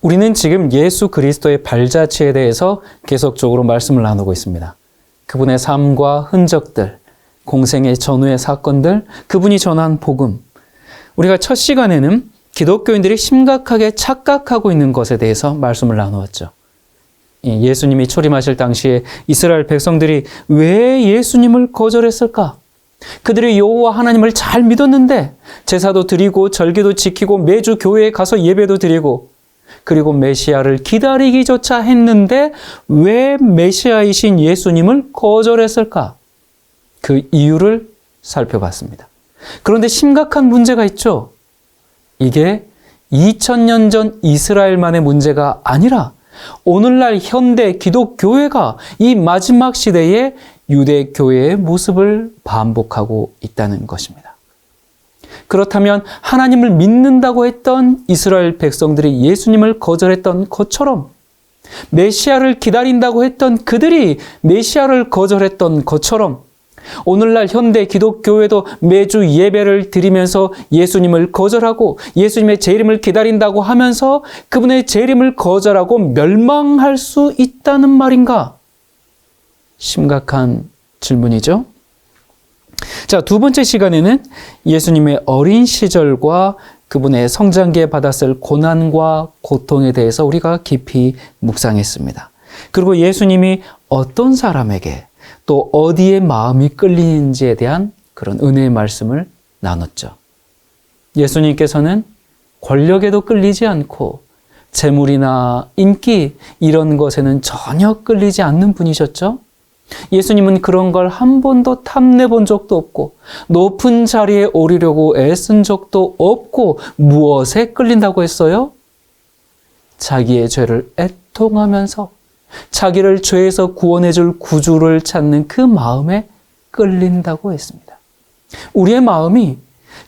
우리는 지금 예수 그리스도의 발자취에 대해서 계속적으로 말씀을 나누고 있습니다. 그분의 삶과 흔적들, 공생의 전후의 사건들, 그분이 전한 복음. 우리가 첫 시간에는 기독교인들이 심각하게 착각하고 있는 것에 대해서 말씀을 나누었죠. 예수님이 초림하실 당시에 이스라엘 백성들이 왜 예수님을 거절했을까? 그들이 여호와 하나님을 잘 믿었는데 제사도 드리고 절기도 지키고 매주 교회에 가서 예배도 드리고 그리고 메시아를 기다리기조차 했는데 왜 메시아이신 예수님을 거절했을까? 그 이유를 살펴봤습니다. 그런데 심각한 문제가 있죠. 이게 2000년 전 이스라엘만의 문제가 아니라 오늘날 현대 기독교회가 이 마지막 시대에 유대교회의 모습을 반복하고 있다는 것입니다. 그렇다면 하나님을 믿는다고 했던 이스라엘 백성들이 예수님을 거절했던 것처럼 메시아를 기다린다고 했던 그들이 메시아를 거절했던 것처럼 오늘날 현대 기독교회도 매주 예배를 드리면서 예수님을 거절하고 예수님의 재림을 기다린다고 하면서 그분의 재림을 거절하고 멸망할 수 있다는 말인가? 심각한 질문이죠. 자, 두 번째 시간에는 예수님의 어린 시절과 그분의 성장기에 받았을 고난과 고통에 대해서 우리가 깊이 묵상했습니다. 그리고 예수님이 어떤 사람에게 또 어디에 마음이 끌리는지에 대한 그런 은혜의 말씀을 나눴죠. 예수님께서는 권력에도 끌리지 않고 재물이나 인기 이런 것에는 전혀 끌리지 않는 분이셨죠. 예수님은 그런 걸 한 번도 탐내 본 적도 없고 높은 자리에 오르려고 애쓴 적도 없고 무엇에 끌린다고 했어요? 자기의 죄를 애통하면서 자기를 죄에서 구원해 줄 구주를 찾는 그 마음에 끌린다고 했습니다. 우리의 마음이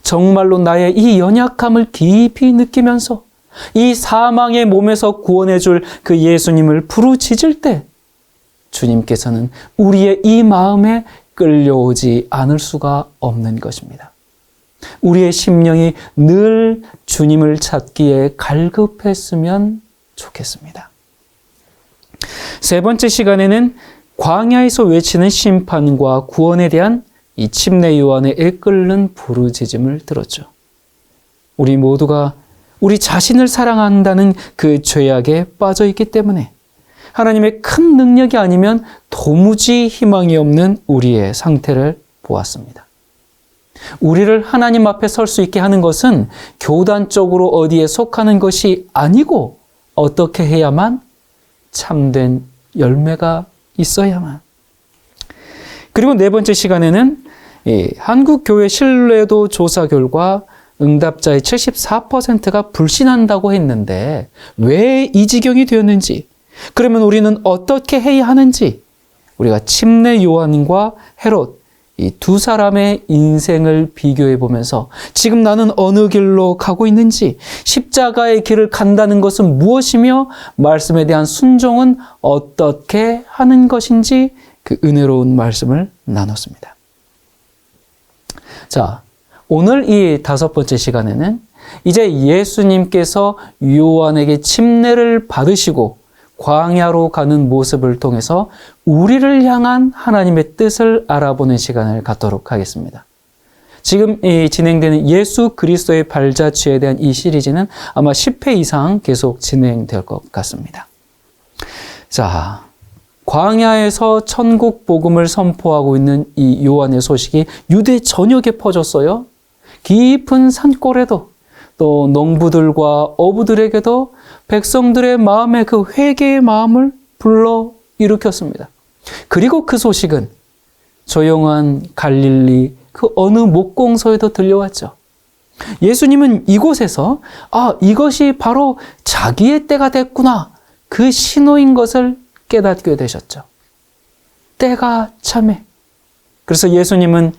정말로 나의 이 연약함을 깊이 느끼면서 이 사망의 몸에서 구원해 줄 그 예수님을 부르짖을 때 주님께서는 우리의 이 마음에 끌려오지 않을 수가 없는 것입니다. 우리의 심령이 늘 주님을 찾기에 갈급했으면 좋겠습니다. 세 번째 시간에는 광야에서 외치는 심판과 구원에 대한 이 침례 요한의 애끓는 부르짖음을 들었죠. 우리 모두가 우리 자신을 사랑한다는 그 죄악에 빠져 있기 때문에 하나님의 큰 능력이 아니면 도무지 희망이 없는 우리의 상태를 보았습니다. 우리를 하나님 앞에 설 수 있게 하는 것은 교단적으로 어디에 속하는 것이 아니고 어떻게 해야만? 참된 열매가 있어야만. 그리고 네 번째 시간에는 한국교회 신뢰도 조사 결과 응답자의 74%가 불신한다고 했는데 왜 이 지경이 되었는지, 그러면 우리는 어떻게 해야 하는지 우리가 침례 요한과 헤롯 이 두 사람의 인생을 비교해 보면서 지금 나는 어느 길로 가고 있는지, 십자가의 길을 간다는 것은 무엇이며 말씀에 대한 순종은 어떻게 하는 것인지 그 은혜로운 말씀을 나눴습니다. 자, 오늘 이 다섯 번째 시간에는 이제 예수님께서 요한에게 침례를 받으시고 광야로 가는 모습을 통해서 우리를 향한 하나님의 뜻을 알아보는 시간을 갖도록 하겠습니다. 지금 진행되는 예수 그리스도의 발자취에 대한 이 시리즈는 아마 10회 이상 계속 진행될 것 같습니다. 자, 광야에서 천국 복음을 선포하고 있는 이 요한의 소식이 유대 전역에 퍼졌어요. 깊은 산골에도 또 농부들과 어부들에게도 백성들의 마음에 그 회개의 마음을 불러 일으켰습니다. 그리고 그 소식은 조용한 갈릴리 그 어느 목공소에도 들려왔죠. 예수님은 이곳에서 이것이 바로 자기의 때가 됐구나, 그 신호인 것을 깨닫게 되셨죠. 때가 참해. 그래서 예수님은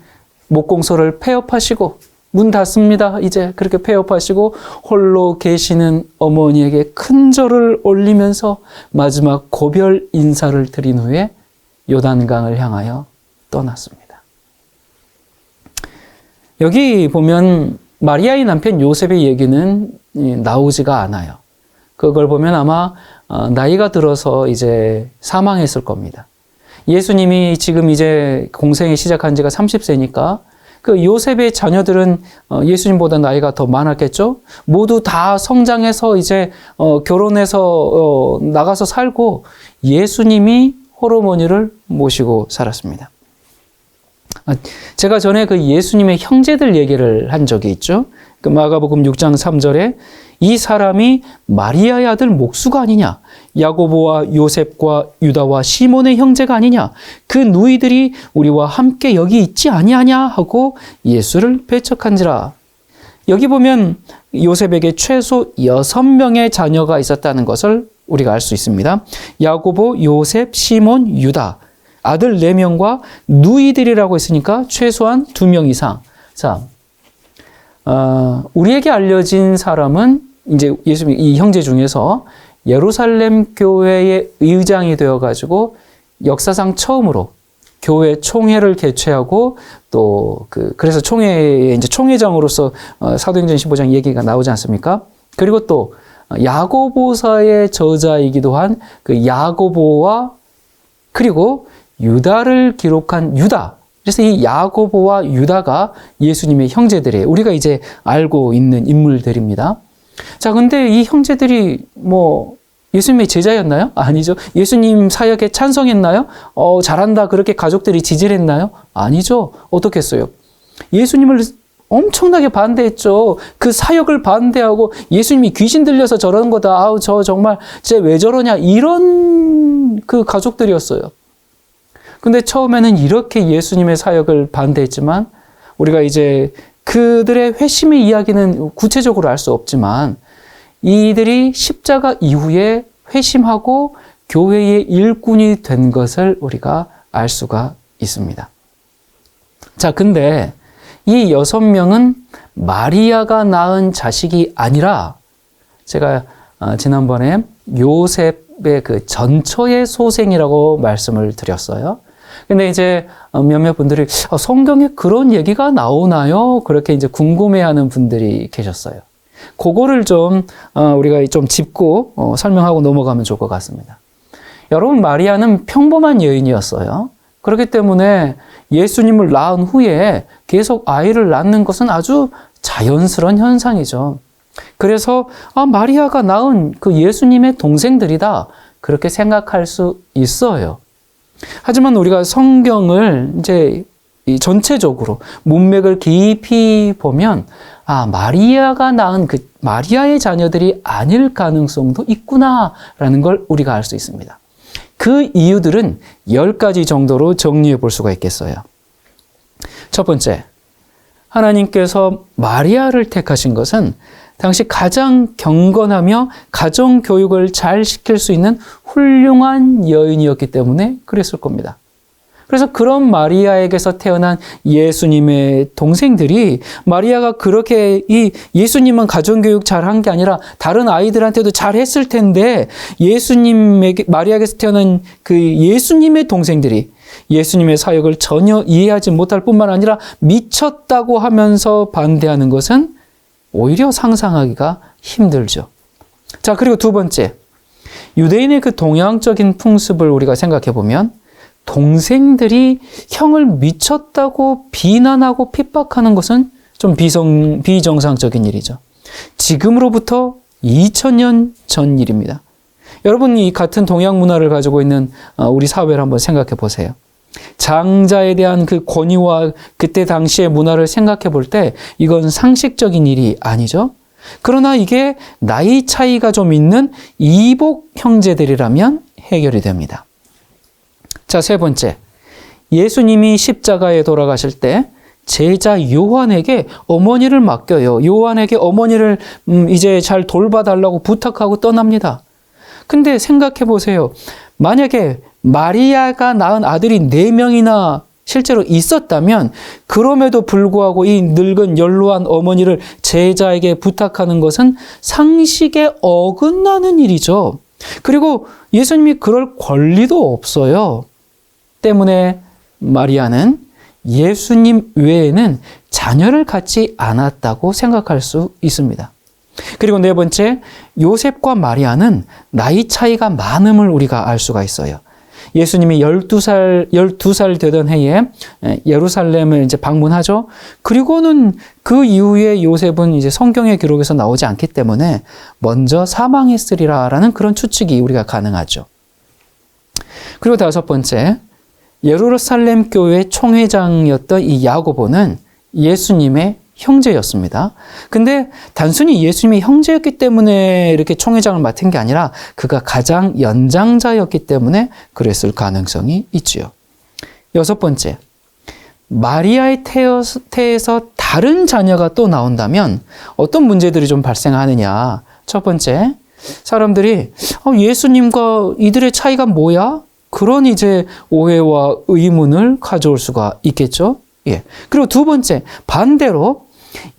목공소를 폐업하시고 문 닫습니다. 이제 그렇게 폐업하시고 홀로 계시는 어머니에게 큰 절을 올리면서 마지막 고별 인사를 드린 후에 요단강을 향하여 떠났습니다. 여기 보면 마리아의 남편 요셉의 얘기는 나오지가 않아요. 그걸 보면 아마 나이가 들어서 이제 사망했을 겁니다. 예수님이 지금 이제 공생이 시작한 지가 30세니까 그 요셉의 자녀들은 예수님보다 나이가 더 많았겠죠? 모두 다 성장해서 이제 결혼해서 나가서 살고 예수님이 홀어머니를 모시고 살았습니다. 제가 전에 그 예수님의 형제들 얘기를 한 적이 있죠. 그 마가복음 6장 3절에 이 사람이 마리아의 아들 목수가 아니냐, 야고보와 요셉과 유다와 시몬의 형제가 아니냐, 그 누이들이 우리와 함께 여기 있지 아니하냐 하고 예수를 배척한지라. 여기 보면 요셉에게 최소 6명의 자녀가 있었다는 것을 우리가 알 수 있습니다. 야고보, 요셉, 시몬, 유다, 아들 4명과 누이들이라고 했으니까 최소한 2명 이상. 자, 우리에게 알려진 사람은 이제 예수님 이 형제 중에서 예루살렘 교회의 의장이 되어가지고 역사상 처음으로 교회 총회를 개최하고 또 그래서 총회의 이제 총회장으로서 사도행전 15장 얘기가 나오지 않습니까? 그리고 또 야고보서의 저자이기도 한 그 야고보와 그리고 유다를 기록한 유다. 그래서 이 야고보와 유다가 예수님의 형제들이에요. 우리가 이제 알고 있는 인물들입니다. 자, 근데 이 형제들이 예수님의 제자였나요? 아니죠. 예수님 사역에 찬성했나요? 잘한다 그렇게 가족들이 지지를 했나요? 아니죠. 어떻게 했어요? 예수님을 엄청나게 반대했죠. 그 사역을 반대하고 예수님이 귀신 들려서 저러는 거다. 아우, 저 정말 쟤 왜 저러냐. 이런 그 가족들이었어요. 근데 처음에는 이렇게 예수님의 사역을 반대했지만 우리가 이제 그들의 회심의 이야기는 구체적으로 알 수 없지만 이들이 십자가 이후에 회심하고 교회의 일꾼이 된 것을 우리가 알 수가 있습니다. 자, 근데 이 6명은 마리아가 낳은 자식이 아니라 제가 지난번에 요셉의 그 전처의 소생이라고 말씀을 드렸어요. 근데 이제 몇몇 분들이 성경에 그런 얘기가 나오나요? 그렇게 이제 궁금해하는 분들이 계셨어요. 그거를 좀 우리가 좀 짚고 설명하고 넘어가면 좋을 것 같습니다. 여러분, 마리아는 평범한 여인이었어요. 그렇기 때문에 예수님을 낳은 후에 계속 아이를 낳는 것은 아주 자연스러운 현상이죠. 그래서 마리아가 낳은 그 예수님의 동생들이다 그렇게 생각할 수 있어요. 하지만 우리가 성경을 이제 전체적으로 문맥을 깊이 보면 마리아가 낳은 그 마리아의 자녀들이 아닐 가능성도 있구나라는 걸 우리가 알 수 있습니다. 그 이유들은 10가지 정도로 정리해 볼 수가 있겠어요. 첫 번째, 하나님께서 마리아를 택하신 것은 당시 가장 경건하며 가정교육을 잘 시킬 수 있는 훌륭한 여인이었기 때문에 그랬을 겁니다. 그래서 그런 마리아에게서 태어난 예수님의 동생들이 마리아가 그렇게 예수님은 가정교육 잘한 게 아니라 다른 아이들한테도 잘했을 텐데 마리아에게서 태어난 그 예수님의 동생들이 예수님의 사역을 전혀 이해하지 못할 뿐만 아니라 미쳤다고 하면서 반대하는 것은 오히려 상상하기가 힘들죠. 자, 그리고 두 번째, 유대인의 그 동양적인 풍습을 우리가 생각해 보면 동생들이 형을 미쳤다고 비난하고 핍박하는 것은 좀 비정상적인 일이죠. 지금으로부터 2000년 전 일입니다. 여러분이 같은 동양 문화를 가지고 있는 우리 사회를 한번 생각해 보세요. 장자에 대한 그 권위와 그때 당시의 문화를 생각해 볼 때 이건 상식적인 일이 아니죠. 그러나 이게 나이 차이가 좀 있는 이복 형제들이라면 해결이 됩니다. 자, 세 번째, 예수님이 십자가에 돌아가실 때 제자 요한에게 어머니를 맡겨요. 요한에게 어머니를 이제 잘 돌봐달라고 부탁하고 떠납니다. 근데 생각해 보세요. 만약에 마리아가 낳은 아들이 4명이나 실제로 있었다면 그럼에도 불구하고 이 늙은 연로한 어머니를 제자에게 부탁하는 것은 상식에 어긋나는 일이죠. 그리고 예수님이 그럴 권리도 없어요. 때문에 마리아는 예수님 외에는 자녀를 갖지 않았다고 생각할 수 있습니다. 그리고 네 번째, 요셉과 마리아는 나이 차이가 많음을 우리가 알 수가 있어요. 예수님이 12살 되던 해에 예루살렘을 이제 방문하죠. 그리고는 그 이후에 요셉은 이제 성경의 기록에서 나오지 않기 때문에 먼저 사망했으리라라는 그런 추측이 우리가 가능하죠. 그리고 다섯 번째, 예루살렘 교회 총회장이었던 이 야고보는 예수님의 형제였습니다. 근데 단순히 예수님이 형제였기 때문에 이렇게 총회장을 맡은 게 아니라 그가 가장 연장자였기 때문에 그랬을 가능성이 있지요. 여섯 번째, 마리아의 태에서 다른 자녀가 또 나온다면 어떤 문제들이 좀 발생하느냐. 첫 번째, 사람들이 예수님과 이들의 차이가 뭐야? 그런 이제 오해와 의문을 가져올 수가 있겠죠. 예. 그리고 두 번째, 반대로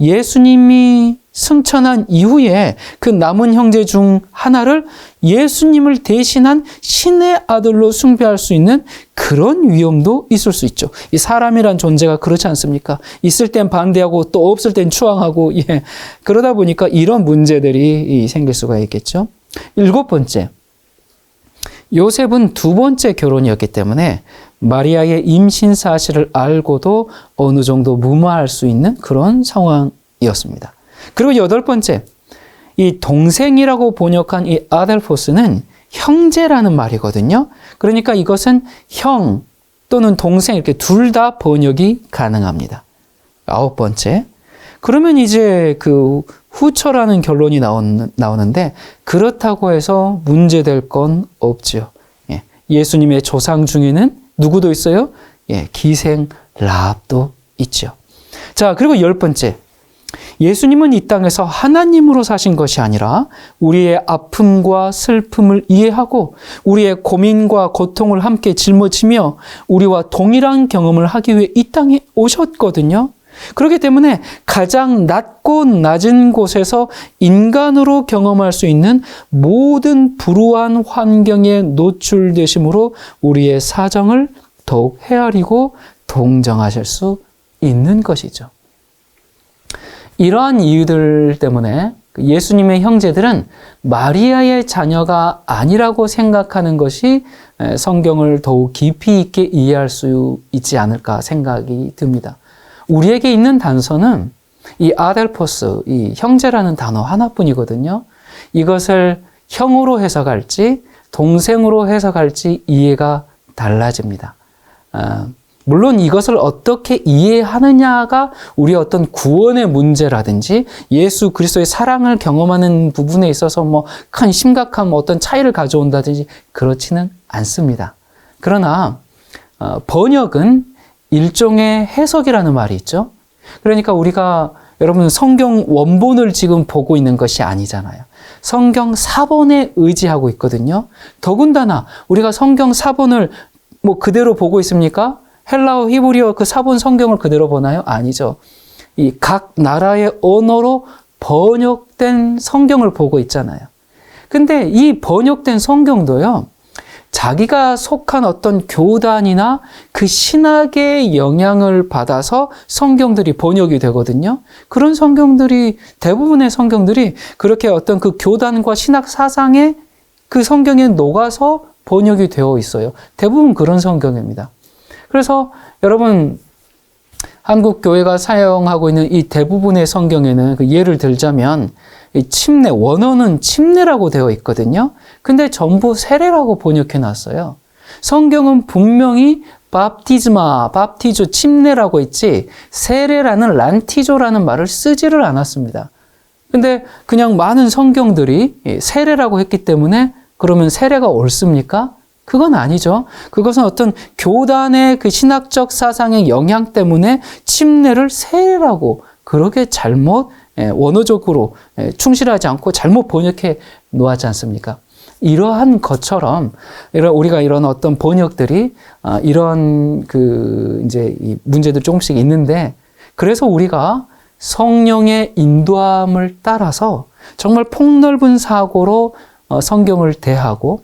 예수님이 승천한 이후에 그 남은 형제 중 하나를 예수님을 대신한 신의 아들로 숭배할 수 있는 그런 위험도 있을 수 있죠. 이 사람이란 존재가 그렇지 않습니까? 있을 땐 반대하고 또 없을 땐 추앙하고, 예. 그러다 보니까 이런 문제들이 생길 수가 있겠죠. 일곱 번째, 요셉은 두 번째 결혼이었기 때문에 마리아의 임신 사실을 알고도 어느 정도 무마할 수 있는 그런 상황이었습니다. 그리고 여덟 번째, 이 동생이라고 번역한 이 아델포스는 형제라는 말이거든요. 그러니까 이것은 형 또는 동생 이렇게 둘 다 번역이 가능합니다. 아홉 번째, 그러면 이제 그 후처라는 결론이 나오는데 그렇다고 해서 문제될 건 없지요. 예. 예수님의 조상 중에는 누구도 있어요? 예, 기생 라합도 있죠. 자, 그리고 열 번째, 예수님은 이 땅에서 하나님으로 사신 것이 아니라 우리의 아픔과 슬픔을 이해하고 우리의 고민과 고통을 함께 짊어지며 우리와 동일한 경험을 하기 위해 이 땅에 오셨거든요. 그렇기 때문에 가장 낮고 낮은 곳에서 인간으로 경험할 수 있는 모든 불우한 환경에 노출되심으로 우리의 사정을 더욱 헤아리고 동정하실 수 있는 것이죠. 이러한 이유들 때문에 예수님의 형제들은 마리아의 자녀가 아니라고 생각하는 것이 성경을 더욱 깊이 있게 이해할 수 있지 않을까 생각이 듭니다. 우리에게 있는 단서는 이 아델포스, 이 형제라는 단어 하나뿐이거든요. 이것을 형으로 해석할지 동생으로 해석할지 이해가 달라집니다. 물론 이것을 어떻게 이해하느냐가 우리의 어떤 구원의 문제라든지 예수 그리스도의 사랑을 경험하는 부분에 있어서 뭐 큰 심각한 어떤 차이를 가져온다든지 그렇지는 않습니다. 그러나 번역은 일종의 해석이라는 말이 있죠. 그러니까 우리가 여러분 성경 원본을 지금 보고 있는 것이 아니잖아요. 성경 사본에 의지하고 있거든요. 더군다나 우리가 성경 사본을 뭐 그대로 보고 있습니까? 헬라어, 히브리어 그 사본 성경을 그대로 보나요? 아니죠. 이 각 나라의 언어로 번역된 성경을 보고 있잖아요. 근데 이 번역된 성경도요, 자기가 속한 어떤 교단이나 그 신학의 영향을 받아서 성경들이 번역이 되거든요. 그런 성경들이, 대부분의 성경들이 그렇게 어떤 그 교단과 신학 사상의 그 성경에 녹아서 번역이 되어 있어요. 대부분 그런 성경입니다. 그래서 여러분, 한국 교회가 사용하고 있는 이 대부분의 성경에는 그 예를 들자면 이 침례, 원어는 침례라고 되어 있거든요. 근데 전부 세례라고 번역해 놨어요. 성경은 분명히 밥티즈마, 밥티조, 침례라고 있지 세례라는 란티조라는 말을 쓰지를 않았습니다. 근데 그냥 많은 성경들이 세례라고 했기 때문에 그러면 세례가 옳습니까? 그건 아니죠. 그것은 어떤 교단의 그 신학적 사상의 영향 때문에 침례를 세례라고 그렇게 잘못 원어적으로 충실하지 않고 잘못 번역해 놓았지 않습니까? 이러한 것처럼 우리가 이런 어떤 번역들이 이런 그 이제 이 문제들 조금씩 있는데 그래서 우리가 성령의 인도함을 따라서 정말 폭넓은 사고로 성경을 대하고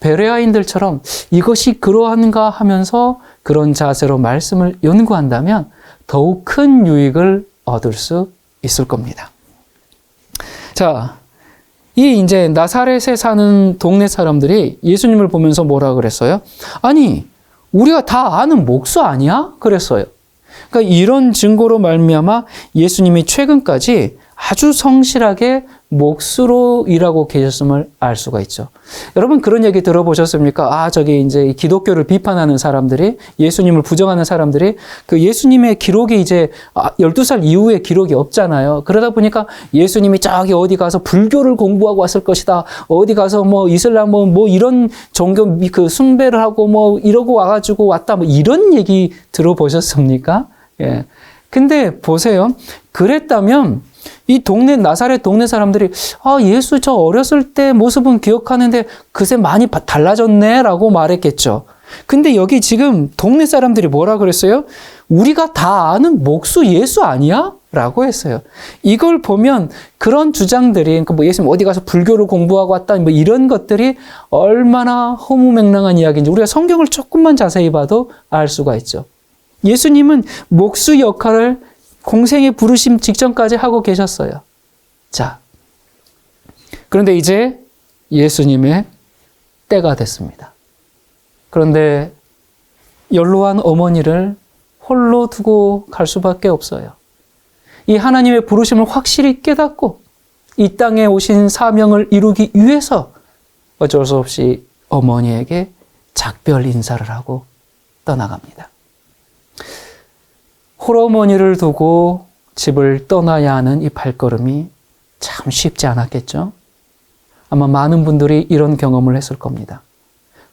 베레아인들처럼 이것이 그러한가 하면서 그런 자세로 말씀을 연구한다면 더욱 큰 유익을 얻을 수 있을 겁니다. 자, 자, 이 이제 나사렛에 사는 동네 사람들이 예수님을 보면서 뭐라 그랬어요? 아니, 우리가 다 아는 목수 아니야? 그랬어요. 그러니까 이런 증거로 말미암아 예수님이 최근까지 아주 성실하게 목수로 일하고 계셨음을 알 수가 있죠. 여러분 그런 얘기 들어보셨습니까? 저기 이제 기독교를 비판하는 사람들이, 예수님을 부정하는 사람들이 그 예수님의 기록이 이제 12살 이후에 기록이 없잖아요. 그러다 보니까 예수님이 저기 어디 가서 불교를 공부하고 왔을 것이다. 어디 가서 뭐 이슬람 뭐 이런 종교 그 숭배를 하고 뭐 이러고 와가지고 왔다. 뭐 이런 얘기 들어보셨습니까? 예. 근데 보세요. 그랬다면 이 동네, 나사렛 동네 사람들이 예수 저 어렸을 때 모습은 기억하는데 그새 많이 달라졌네 라고 말했겠죠. 근데 여기 지금 동네 사람들이 뭐라 그랬어요? 우리가 다 아는 목수 예수 아니야? 라고 했어요. 이걸 보면 그런 주장들이, 그러니까 뭐 예수님 어디 가서 불교를 공부하고 왔다, 뭐 이런 것들이 얼마나 허무맹랑한 이야기인지 우리가 성경을 조금만 자세히 봐도 알 수가 있죠. 예수님은 목수 역할을 공생의 부르심 직전까지 하고 계셨어요. 자, 그런데 이제 예수님의 때가 됐습니다. 그런데 연로한 어머니를 홀로 두고 갈 수밖에 없어요. 이 하나님의 부르심을 확실히 깨닫고 이 땅에 오신 사명을 이루기 위해서 어쩔 수 없이 어머니에게 작별 인사를 하고 떠나갑니다. 홀어머니를 두고 집을 떠나야 하는 이 발걸음이 참 쉽지 않았겠죠? 아마 많은 분들이 이런 경험을 했을 겁니다.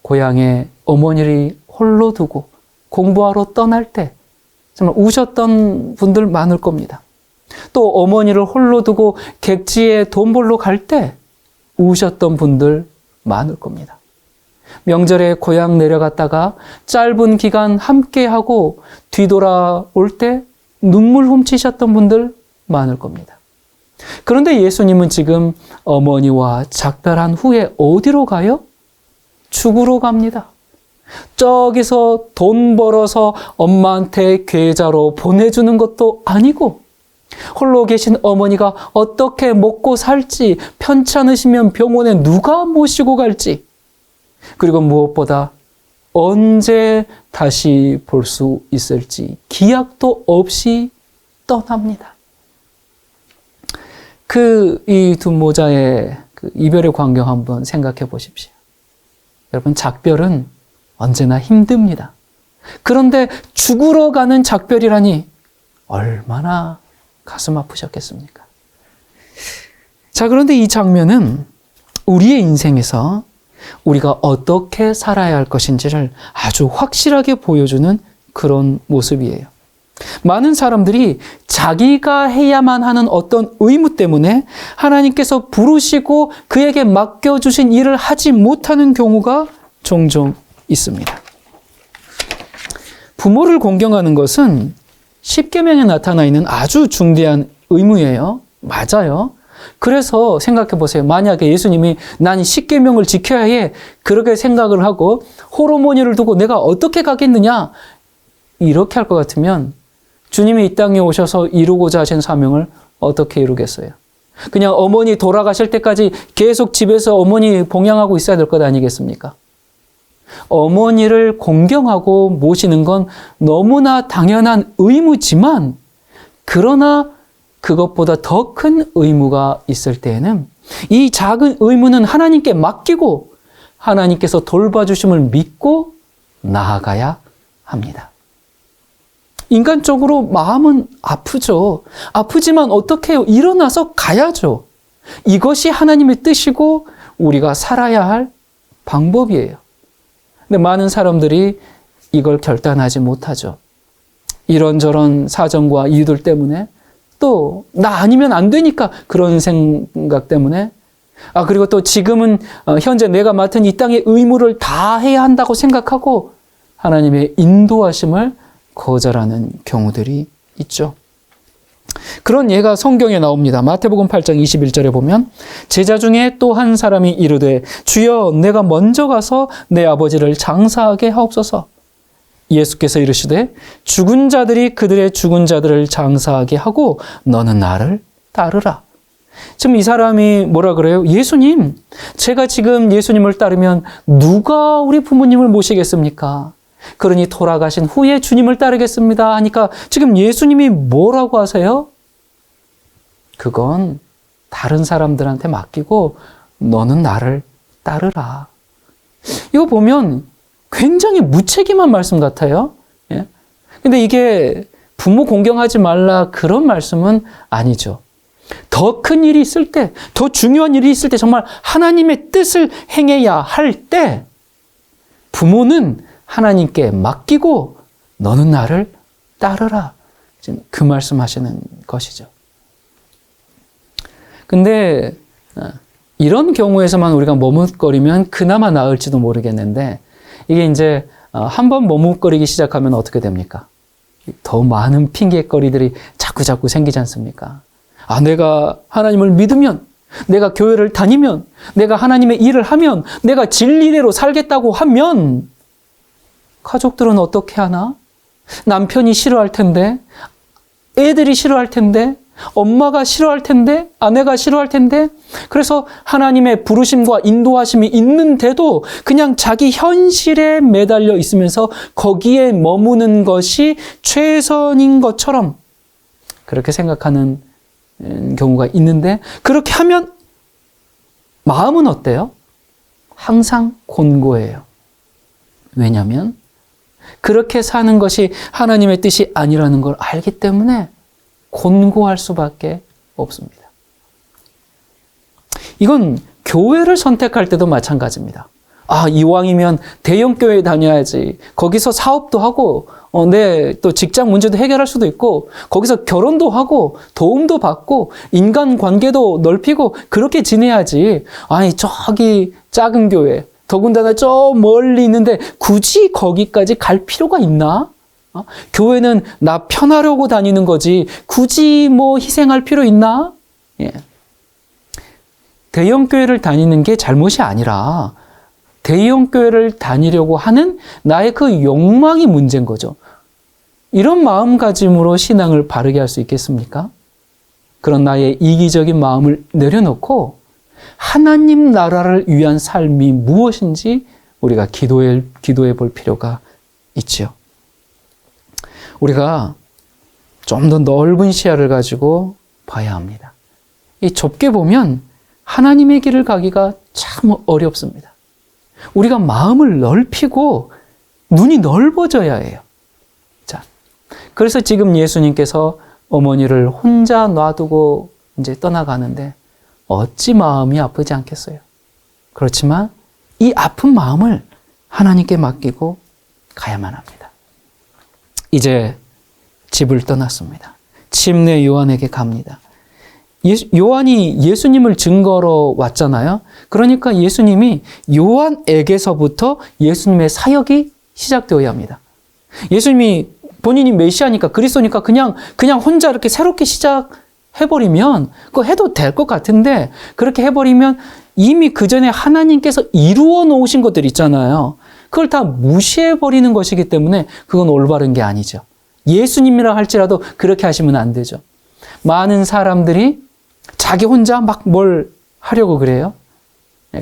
고향에 어머니를 홀로 두고 공부하러 떠날 때 정말 우셨던 분들 많을 겁니다. 또 어머니를 홀로 두고 객지에 돈 벌러 갈 때 우셨던 분들 많을 겁니다. 명절에 고향 내려갔다가 짧은 기간 함께하고 뒤돌아올 때 눈물 훔치셨던 분들 많을 겁니다. 그런데 예수님은 지금 어머니와 작별한 후에 어디로 가요? 죽으러 갑니다. 저기서 돈 벌어서 엄마한테 계좌로 보내주는 것도 아니고 홀로 계신 어머니가 어떻게 먹고 살지, 편찮으시면 병원에 누가 모시고 갈지, 그리고 무엇보다 언제 다시 볼 수 있을지 기약도 없이 떠납니다. 이 두 모자의 이별의 광경 한번 생각해 보십시오. 여러분, 작별은 언제나 힘듭니다. 그런데 죽으러 가는 작별이라니 얼마나 가슴 아프셨겠습니까? 자, 그런데 이 장면은 우리의 인생에서 우리가 어떻게 살아야 할 것인지를 아주 확실하게 보여주는 그런 모습이에요. 많은 사람들이 자기가 해야만 하는 어떤 의무 때문에 하나님께서 부르시고 그에게 맡겨주신 일을 하지 못하는 경우가 종종 있습니다. 부모를 공경하는 것은 십계명에 나타나 있는 아주 중대한 의무예요. 맞아요. 그래서 생각해 보세요. 만약에 예수님이 난 십계명을 지켜야 해, 그렇게 생각을 하고 홀어머니를 두고 내가 어떻게 가겠느냐, 이렇게 할 것 같으면 주님이 이 땅에 오셔서 이루고자 하신 사명을 어떻게 이루겠어요? 그냥 어머니 돌아가실 때까지 계속 집에서 어머니 봉양하고 있어야 될 것 아니겠습니까? 어머니를 공경하고 모시는 건 너무나 당연한 의무지만, 그러나 그것보다 더 큰 의무가 있을 때에는 이 작은 의무는 하나님께 맡기고 하나님께서 돌봐주심을 믿고 나아가야 합니다. 인간적으로 마음은 아프죠. 아프지만 어떻게 해요? 일어나서 가야죠. 이것이 하나님의 뜻이고 우리가 살아야 할 방법이에요. 근데 많은 사람들이 이걸 결단하지 못하죠. 이런저런 사정과 이유들 때문에, 또 나 아니면 안 되니까 그런 생각 때문에, 그리고 또 지금은 현재 내가 맡은 이 땅의 의무를 다 해야 한다고 생각하고 하나님의 인도하심을 거절하는 경우들이 있죠. 그런 예가 성경에 나옵니다. 마태복음 8장 21절에 보면 제자 중에 또 한 사람이 이르되 주여 내가 먼저 가서 내 아버지를 장사하게 하옵소서. 예수께서 이르시되 죽은 자들이 그들의 죽은 자들을 장사하게 하고 너는 나를 따르라. 지금 이 사람이 뭐라 그래요? 예수님, 제가 지금 예수님을 따르면 누가 우리 부모님을 모시겠습니까? 그러니 돌아가신 후에 주님을 따르겠습니다 하니까 지금 예수님이 뭐라고 하세요? 그건 다른 사람들한테 맡기고 너는 나를 따르라. 이거 보면 굉장히 무책임한 말씀 같아요. 예? 근데 이게 부모 공경하지 말라 그런 말씀은 아니죠. 더 큰 일이 있을 때, 더 중요한 일이 있을 때, 정말 하나님의 뜻을 행해야 할 때 부모는 하나님께 맡기고 너는 나를 따르라. 지금 그 말씀하시는 것이죠. 근데 이런 경우에서만 우리가 머뭇거리면 그나마 나을지도 모르겠는데 이게 이제 한번 머뭇거리기 시작하면 어떻게 됩니까? 더 많은 핑계거리들이 자꾸 생기지 않습니까? 내가 하나님을 믿으면, 내가 교회를 다니면, 내가 하나님의 일을 하면, 내가 진리대로 살겠다고 하면 가족들은 어떻게 하나? 남편이 싫어할 텐데, 애들이 싫어할 텐데, 엄마가 싫어할 텐데, 아내가 싫어할 텐데, 그래서 하나님의 부르심과 인도하심이 있는데도 그냥 자기 현실에 매달려 있으면서 거기에 머무는 것이 최선인 것처럼 그렇게 생각하는 경우가 있는데, 그렇게 하면 마음은 어때요? 항상 곤고해요. 왜냐하면 그렇게 사는 것이 하나님의 뜻이 아니라는 걸 알기 때문에 곤고할 수밖에 없습니다. 이건 교회를 선택할 때도 마찬가지입니다. 이왕이면 대형교회에 다녀야지. 거기서 사업도 하고, 내 또 직장 문제도 해결할 수도 있고, 거기서 결혼도 하고, 도움도 받고, 인간관계도 넓히고, 그렇게 지내야지. 저기 작은 교회, 더군다나 저 멀리 있는데 굳이 거기까지 갈 필요가 있나? 교회는 나 편하려고 다니는 거지 굳이 희생할 필요 있나? 예. 대형교회를 다니는 게 잘못이 아니라 대형교회를 다니려고 하는 나의 그 욕망이 문제인 거죠. 이런 마음가짐으로 신앙을 바르게 할 수 있겠습니까? 그런 나의 이기적인 마음을 내려놓고 하나님 나라를 위한 삶이 무엇인지 우리가 기도해 볼 필요가 있죠. 우리가 좀 더 넓은 시야를 가지고 봐야 합니다. 이 좁게 보면 하나님의 길을 가기가 참 어렵습니다. 우리가 마음을 넓히고 눈이 넓어져야 해요. 자, 그래서 지금 예수님께서 어머니를 혼자 놔두고 이제 떠나가는데 어찌 마음이 아프지 않겠어요? 그렇지만 이 아픈 마음을 하나님께 맡기고 가야만 합니다. 이제 집을 떠났습니다. 침례 요한에게 갑니다. 요한이 예수님을 증거로 왔잖아요. 그러니까 예수님이 요한에게서부터 예수님의 사역이 시작되어야 합니다. 예수님이 본인이 메시아니까 그리스도니까 그냥 혼자 이렇게 새롭게 시작해버리면 그거 해도 될 것 같은데 그렇게 해버리면 이미 그 전에 하나님께서 이루어 놓으신 것들 있잖아요. 그걸 다 무시해버리는 것이기 때문에 그건 올바른 게 아니죠. 예수님이라 할지라도 그렇게 하시면 안 되죠. 많은 사람들이 자기 혼자 막 뭘 하려고 그래요.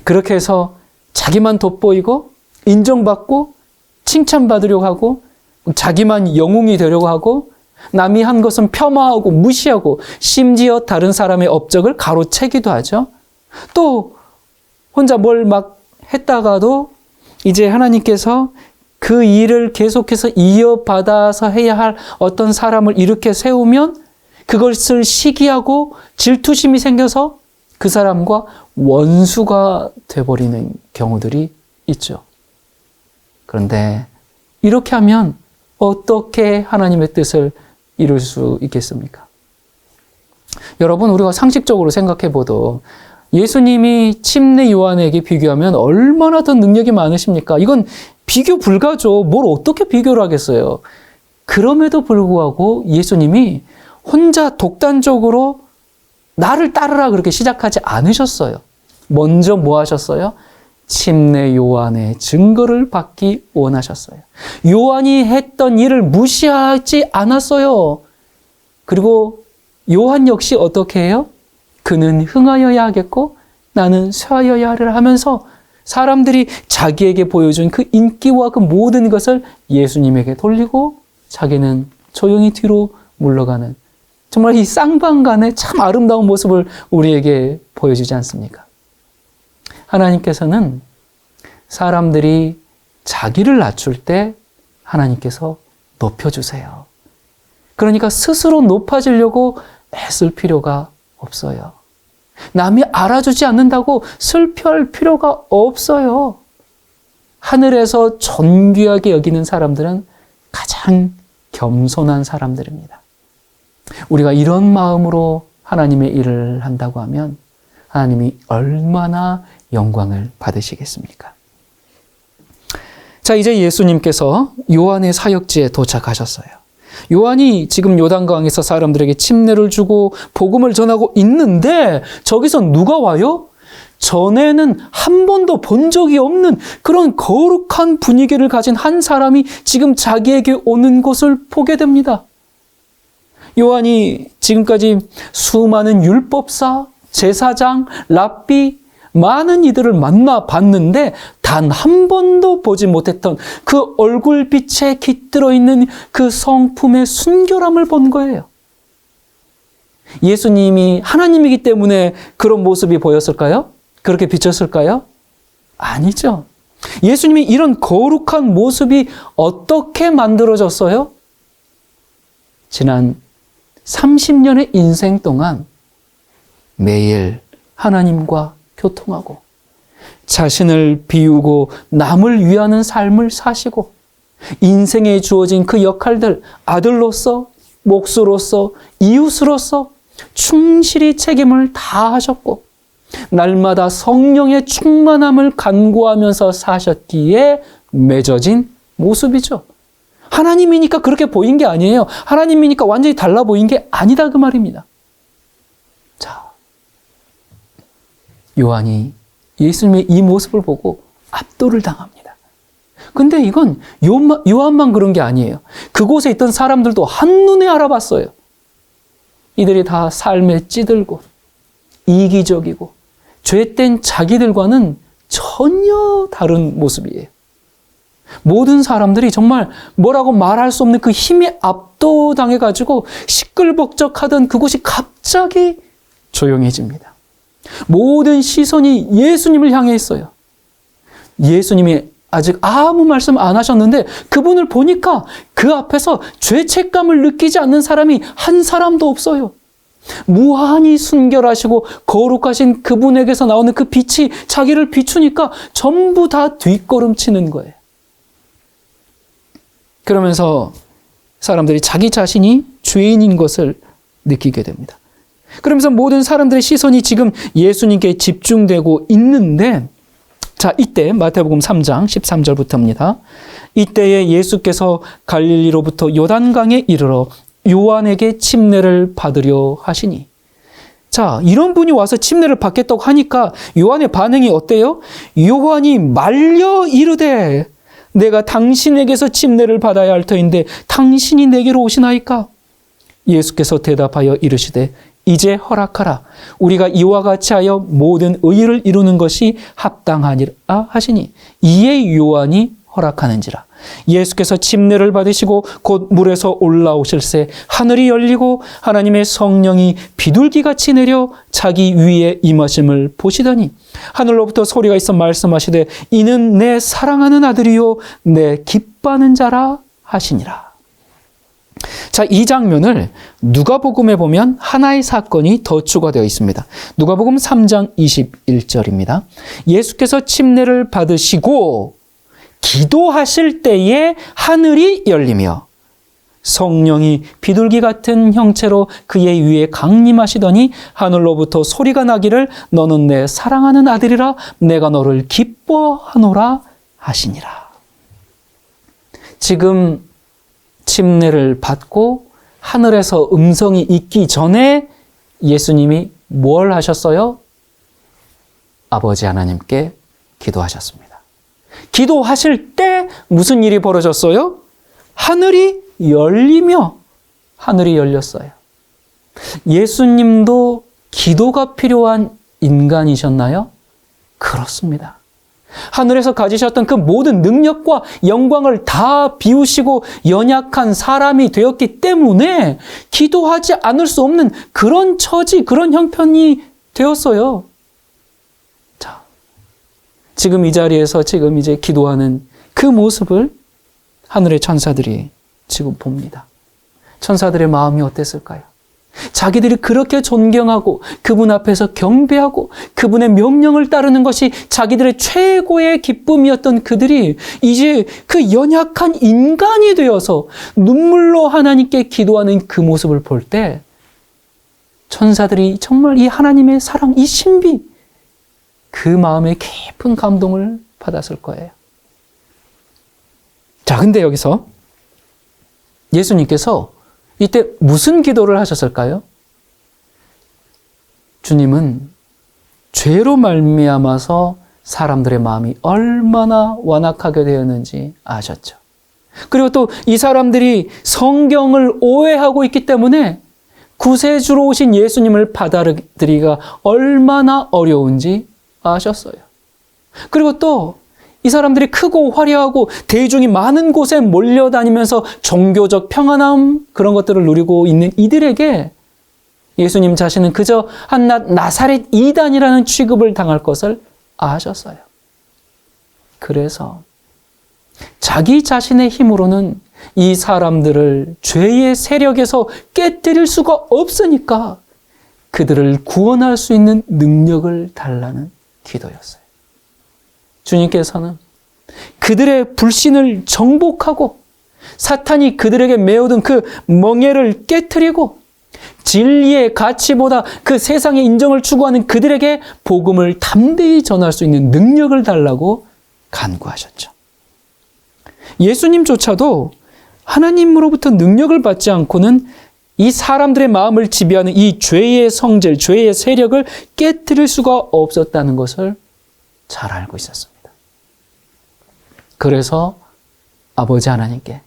그렇게 해서 자기만 돋보이고 인정받고 칭찬받으려고 하고 자기만 영웅이 되려고 하고 남이 한 것은 폄하하고 무시하고 심지어 다른 사람의 업적을 가로채기도 하죠. 또 혼자 뭘 막 했다가도 이제 하나님께서 그 일을 계속해서 이어받아서 해야 할 어떤 사람을 이렇게 세우면 그것을 시기하고 질투심이 생겨서 그 사람과 원수가 돼버리는 경우들이 있죠. 그런데 이렇게 하면 어떻게 하나님의 뜻을 이룰 수 있겠습니까? 여러분, 우리가 상식적으로 생각해봐도 예수님이 침례 요한에게 비교하면 얼마나 더 능력이 많으십니까? 이건 비교 불가죠. 뭘 어떻게 비교를 하겠어요? 그럼에도 불구하고 예수님이 혼자 독단적으로 나를 따르라 그렇게 시작하지 않으셨어요. 먼저 뭐 하셨어요? 침례 요한의 증거를 받기 원하셨어요. 요한이 했던 일을 무시하지 않았어요. 그리고 요한 역시 어떻게 해요? 그는 흥하여야 하겠고 나는 쇠하여야 하리라 하면서 사람들이 자기에게 보여준 그 인기와 그 모든 것을 예수님에게 돌리고 자기는 조용히 뒤로 물러가는, 정말 이 쌍방간의 참 아름다운 모습을 우리에게 보여주지 않습니까? 하나님께서는 사람들이 자기를 낮출 때 하나님께서 높여주세요. 그러니까 스스로 높아지려고 애쓸 필요가 없어요. 남이 알아주지 않는다고 슬퍼할 필요가 없어요. 하늘에서 존귀하게 여기는 사람들은 가장 겸손한 사람들입니다. 우리가 이런 마음으로 하나님의 일을 한다고 하면 하나님이 얼마나 영광을 받으시겠습니까? 자, 이제 예수님께서 요한의 사역지에 도착하셨어요. 요한이 지금 요단강에서 사람들에게 침례를 주고 복음을 전하고 있는데 저기서 누가 와요? 전에는 한 번도 본 적이 없는 그런 거룩한 분위기를 가진 한 사람이 지금 자기에게 오는 것을 보게 됩니다. 요한이 지금까지 수많은 율법사, 제사장, 랍비, 많은 이들을 만나봤는데 단 한 번도 보지 못했던 그 얼굴빛에 깃들어 있는 그 성품의 순결함을 본 거예요. 예수님이 하나님이기 때문에 그런 모습이 보였을까요? 그렇게 비쳤을까요? 아니죠. 예수님이 이런 거룩한 모습이 어떻게 만들어졌어요? 지난 30년의 인생 동안 매일 하나님과 교통하고 자신을 비우고 남을 위하는 삶을 사시고 인생에 주어진 그 역할들, 아들로서, 목수로서, 이웃으로서 충실히 책임을 다하셨고 날마다 성령의 충만함을 간구하면서 사셨기에 맺어진 모습이죠. 하나님이니까 그렇게 보인 게 아니에요. 하나님이니까 완전히 달라 보인 게 아니다 그 말입니다. 자, 요한이 예수님의 이 모습을 보고 압도를 당합니다. 근데 이건 요한만 그런 게 아니에요. 그곳에 있던 사람들도 한눈에 알아봤어요. 이들이 다 삶에 찌들고 이기적이고 죄된 자기들과는 전혀 다른 모습이에요. 모든 사람들이 정말 뭐라고 말할 수 없는 그 힘에 압도당해가지고 시끌벅적하던 그곳이 갑자기 조용해집니다. 모든 시선이 예수님을 향해 있어요. 예수님이 아직 아무 말씀 안 하셨는데 그분을 보니까 그 앞에서 죄책감을 느끼지 않는 사람이 한 사람도 없어요. 무한히 순결하시고 거룩하신 그분에게서 나오는 그 빛이 자기를 비추니까 전부 다 뒷걸음치는 거예요. 그러면서 사람들이 자기 자신이 죄인인 것을 느끼게 됩니다. 그러면서 모든 사람들의 시선이 지금 예수님께 집중되고 있는데, 자, 이때 마태복음 3장 13절부터입니다. 이때에 예수께서 갈릴리로부터 요단강에 이르러 요한에게 침례를 받으려 하시니. 자, 이런 분이 와서 침례를 받겠다고 하니까 요한의 반응이 어때요? 요한이 말려 이르되 내가 당신에게서 침례를 받아야 할 터인데 당신이 내게로 오시나이까? 예수께서 대답하여 이르시되 이제 허락하라. 우리가 이와 같이 하여 모든 의를 이루는 것이 합당하니라 하시니 이에 요한이 허락하는지라. 예수께서 침례를 받으시고 곧 물에서 올라오실새 하늘이 열리고 하나님의 성령이 비둘기같이 내려 자기 위에 임하심을 보시더니 하늘로부터 소리가 있어 말씀하시되 이는 내 사랑하는 아들이요 내 기뻐하는 자라 하시니라. 자, 이 장면을 누가복음에 보면 하나의 사건이 더 추가되어 있습니다. 누가복음 3장 21절입니다. 예수께서 침례를 받으시고 기도하실 때에 하늘이 열리며 성령이 비둘기 같은 형체로 그의 위에 강림하시더니 하늘로부터 소리가 나기를 너는 내 사랑하는 아들이라 내가 너를 기뻐하노라 하시니라. 지금 침례를 받고 하늘에서 음성이 있기 전에 예수님이 뭘 하셨어요? 아버지 하나님께 기도하셨습니다. 기도하실 때 무슨 일이 벌어졌어요? 하늘이 열리며 하늘이 열렸어요. 예수님도 기도가 필요한 인간이셨나요? 그렇습니다. 하늘에서 가지셨던 그 모든 능력과 영광을 다 비우시고 연약한 사람이 되었기 때문에 기도하지 않을 수 없는 그런 처지, 그런 형편이 되었어요. 자, 지금 이 자리에서 지금 이제 기도하는 그 모습을 하늘의 천사들이 지금 봅니다. 천사들의 마음이 어땠을까요? 자기들이 그렇게 존경하고 그분 앞에서 경배하고 그분의 명령을 따르는 것이 자기들의 최고의 기쁨이었던 그들이 이제 그 연약한 인간이 되어서 눈물로 하나님께 기도하는 그 모습을 볼 때 천사들이 정말 이 하나님의 사랑, 이 신비, 그 마음에 깊은 감동을 받았을 거예요. 자, 근데 여기서 예수님께서 이때 무슨 기도를 하셨을까요? 주님은 죄로 말미암아서 사람들의 마음이 얼마나 완악하게 되었는지 아셨죠. 그리고 또 이 사람들이 성경을 오해하고 있기 때문에 구세주로 오신 예수님을 받아들이기가 얼마나 어려운지 아셨어요. 그리고 또 이 사람들이 크고 화려하고 대중이 많은 곳에 몰려다니면서 종교적 평안함 그런 것들을 누리고 있는 이들에게 예수님 자신은 그저 한낱 나사렛 이단이라는 취급을 당할 것을 아셨어요. 그래서 자기 자신의 힘으로는 이 사람들을 죄의 세력에서 깨뜨릴 수가 없으니까 그들을 구원할 수 있는 능력을 달라는 기도였어요. 주님께서는 그들의 불신을 정복하고 사탄이 그들에게 메어둔 그 멍에를 깨트리고 진리의 가치보다 그 세상의 인정을 추구하는 그들에게 복음을 담대히 전할 수 있는 능력을 달라고 간구하셨죠. 예수님조차도 하나님으로부터 능력을 받지 않고는 이 사람들의 마음을 지배하는 이 죄의 성질, 죄의 세력을 깨트릴 수가 없었다는 것을 잘 알고 있었습니다. 그래서 아버지 하나님께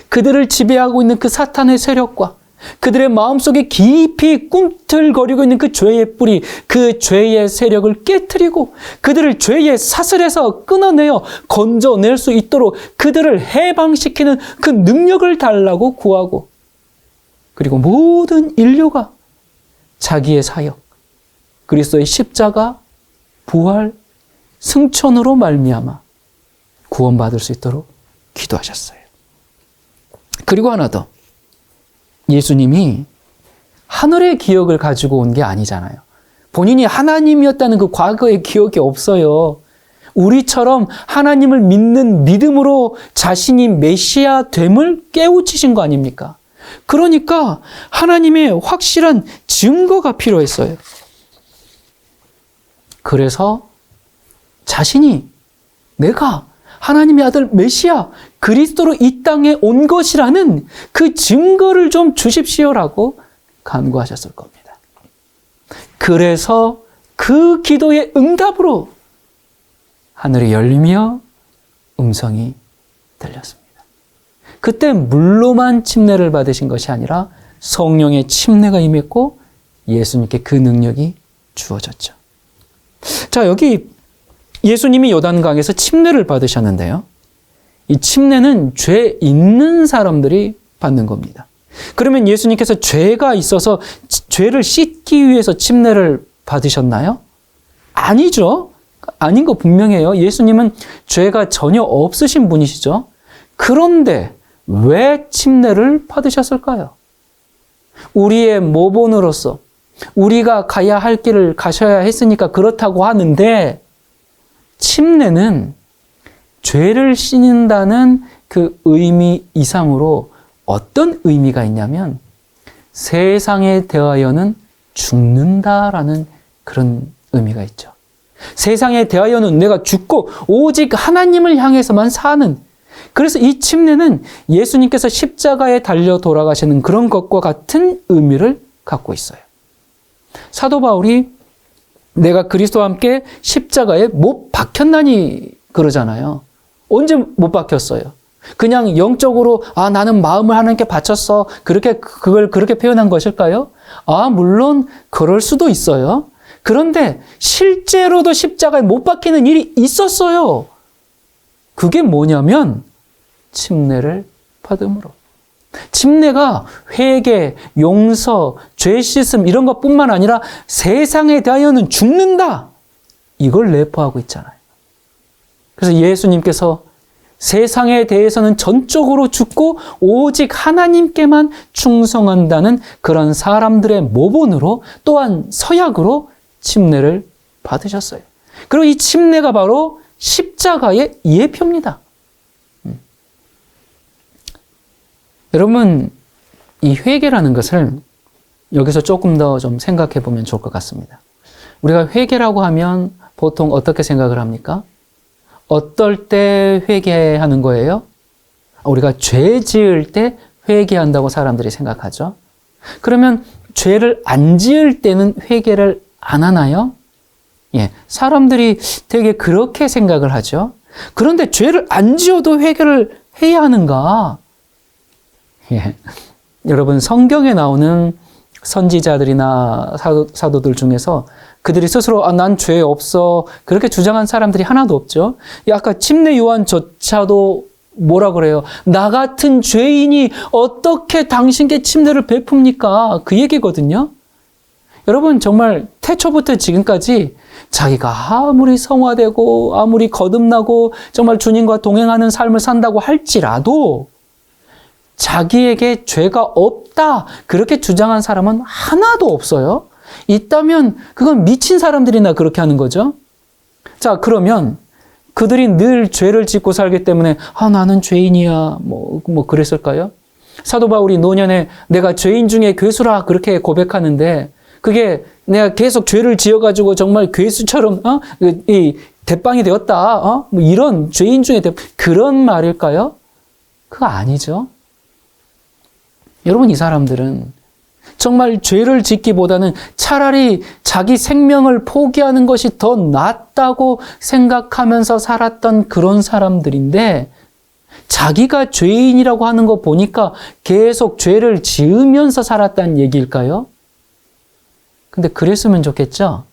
그들을 지배하고 있는 그 사탄의 세력과 그들의 마음속에 깊이 꿈틀거리고 있는 그 죄의 뿌리, 그 죄의 세력을 깨트리고 그들을 죄의 사슬에서 끊어내어 건져낼 수 있도록 그들을 해방시키는 그 능력을 달라고 구하고, 그리고 모든 인류가 자기의 사역, 그리스도의 십자가, 부활, 승천으로 말미암아 구원받을 수 있도록 기도하셨어요. 그리고 하나 더, 예수님이 하늘의 기억을 가지고 온 게 아니잖아요. 본인이 하나님이었다는 그 과거의 기억이 없어요. 우리처럼 하나님을 믿는 믿음으로 자신이 메시아 됨을 깨우치신 거 아닙니까? 그러니까 하나님의 확실한 증거가 필요했어요. 그래서 자신이 내가 하나님의 아들 메시아 그리스도로 이 땅에 온 것이라는 그 증거를 좀 주십시오라고 간구하셨을 겁니다. 그래서 그 기도의 응답으로 하늘이 열리며 음성이 들렸습니다. 그때 물로만 침례를 받으신 것이 아니라 성령의 침례가 임했고 예수님께 그 능력이 주어졌죠. 자, 여기 예수님이 요단강에서 침례를 받으셨는데요. 이 침례는 죄 있는 사람들이 받는 겁니다. 그러면 예수님께서 죄가 있어서 죄를 씻기 위해서 침례를 받으셨나요? 아니죠. 아닌 거 분명해요. 예수님은 죄가 전혀 없으신 분이시죠. 그런데 왜 침례를 받으셨을까요? 우리의 모본으로서 우리가 가야 할 길을 가셔야 했으니까 그렇다고 하는데, 침례는 죄를 씻는다는 그 의미 이상으로 어떤 의미가 있냐면 세상에 대하여는 죽는다라는 그런 의미가 있죠. 세상에 대하여는 내가 죽고 오직 하나님을 향해서만 사는, 그래서 이 침례는 예수님께서 십자가에 달려 돌아가시는 그런 것과 같은 의미를 갖고 있어요. 사도 바울이 내가 그리스도와 함께 십자가에 못 박혔나니 그러잖아요. 언제 못 박혔어요? 그냥 영적으로 나는 마음을 하나님께 바쳤어, 그걸 그렇게 표현한 것일까요? 물론 그럴 수도 있어요. 그런데 실제로도 십자가에 못 박히는 일이 있었어요. 그게 뭐냐면 침례를 받음으로. 침례가 회개, 용서, 죄 씻음 이런 것뿐만 아니라 세상에 대하여는 죽는다. 이걸 내포하고 있잖아요. 그래서 예수님께서 세상에 대해서는 전적으로 죽고 오직 하나님께만 충성한다는 그런 사람들의 모본으로 또한 서약으로 침례를 받으셨어요. 그리고 이 침례가 바로 십자가의 예표입니다. 여러분, 이 회개라는 것을 여기서 조금 더 좀 생각해 보면 좋을 것 같습니다. 우리가 회개라고 하면 보통 어떻게 생각을 합니까? 어떨 때 회개하는 거예요? 우리가 죄 지을 때 회개한다고 사람들이 생각하죠. 그러면 죄를 안 지을 때는 회개를 안 하나요? 예, 사람들이 되게 그렇게 생각을 하죠. 그런데 죄를 안 지어도 회개를 해야 하는가? 예, 여러분 성경에 나오는 선지자들이나 사도들 중에서 그들이 스스로 난 죄 없어 그렇게 주장한 사람들이 하나도 없죠. 아까 침례 요한조차도 뭐라 그래요? 나 같은 죄인이 어떻게 당신께 침례를 베풉니까? 그 얘기거든요. 여러분 정말 태초부터 지금까지 자기가 아무리 성화되고 아무리 거듭나고 정말 주님과 동행하는 삶을 산다고 할지라도 자기에게 죄가 없다 그렇게 주장한 사람은 하나도 없어요. 있다면 그건 미친 사람들이나 그렇게 하는 거죠. 자, 그러면 그들이 늘 죄를 짓고 살기 때문에 나는 죄인이야 뭐 그랬을까요? 사도 바울이 노년에 내가 죄인 중에 괴수라 그렇게 고백하는데 그게 내가 계속 죄를 지어가지고 정말 괴수처럼 이 대빵이 되었다 뭐 이런 죄인 중에 그런 말일까요? 그거 아니죠. 여러분 이 사람들은 정말 죄를 짓기보다는 차라리 자기 생명을 포기하는 것이 더 낫다고 생각하면서 살았던 그런 사람들인데 자기가 죄인이라고 하는 거 보니까 계속 죄를 지으면서 살았다는 얘기일까요? 근데 그랬으면 좋겠죠?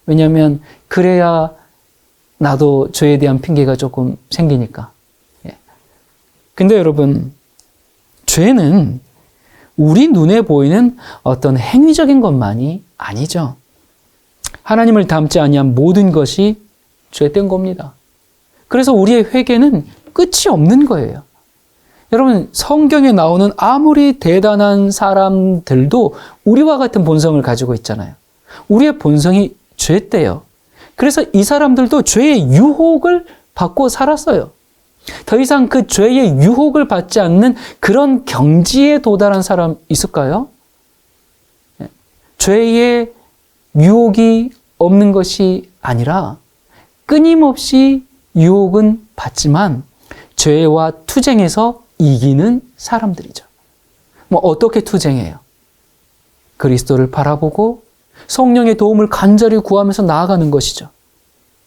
왜냐하면 그래야 나도 죄에 대한 핑계가 조금 생기니까. 근데 여러분, 죄는 우리 눈에 보이는 어떤 행위적인 것만이 아니죠. 하나님을 닮지 아니한 모든 것이 죄된 겁니다. 그래서 우리의 회개는 끝이 없는 거예요. 여러분, 성경에 나오는 아무리 대단한 사람들도 우리와 같은 본성을 가지고 있잖아요. 우리의 본성이 죄대요. 그래서 이 사람들도 죄의 유혹을 받고 살았어요. 더 이상 그 죄의 유혹을 받지 않는 그런 경지에 도달한 사람 있을까요? 죄의 유혹이 없는 것이 아니라 끊임없이 유혹은 받지만 죄와 투쟁해서 이기는 사람들이죠. 어떻게 투쟁해요? 그리스도를 바라보고 성령의 도움을 간절히 구하면서 나아가는 것이죠.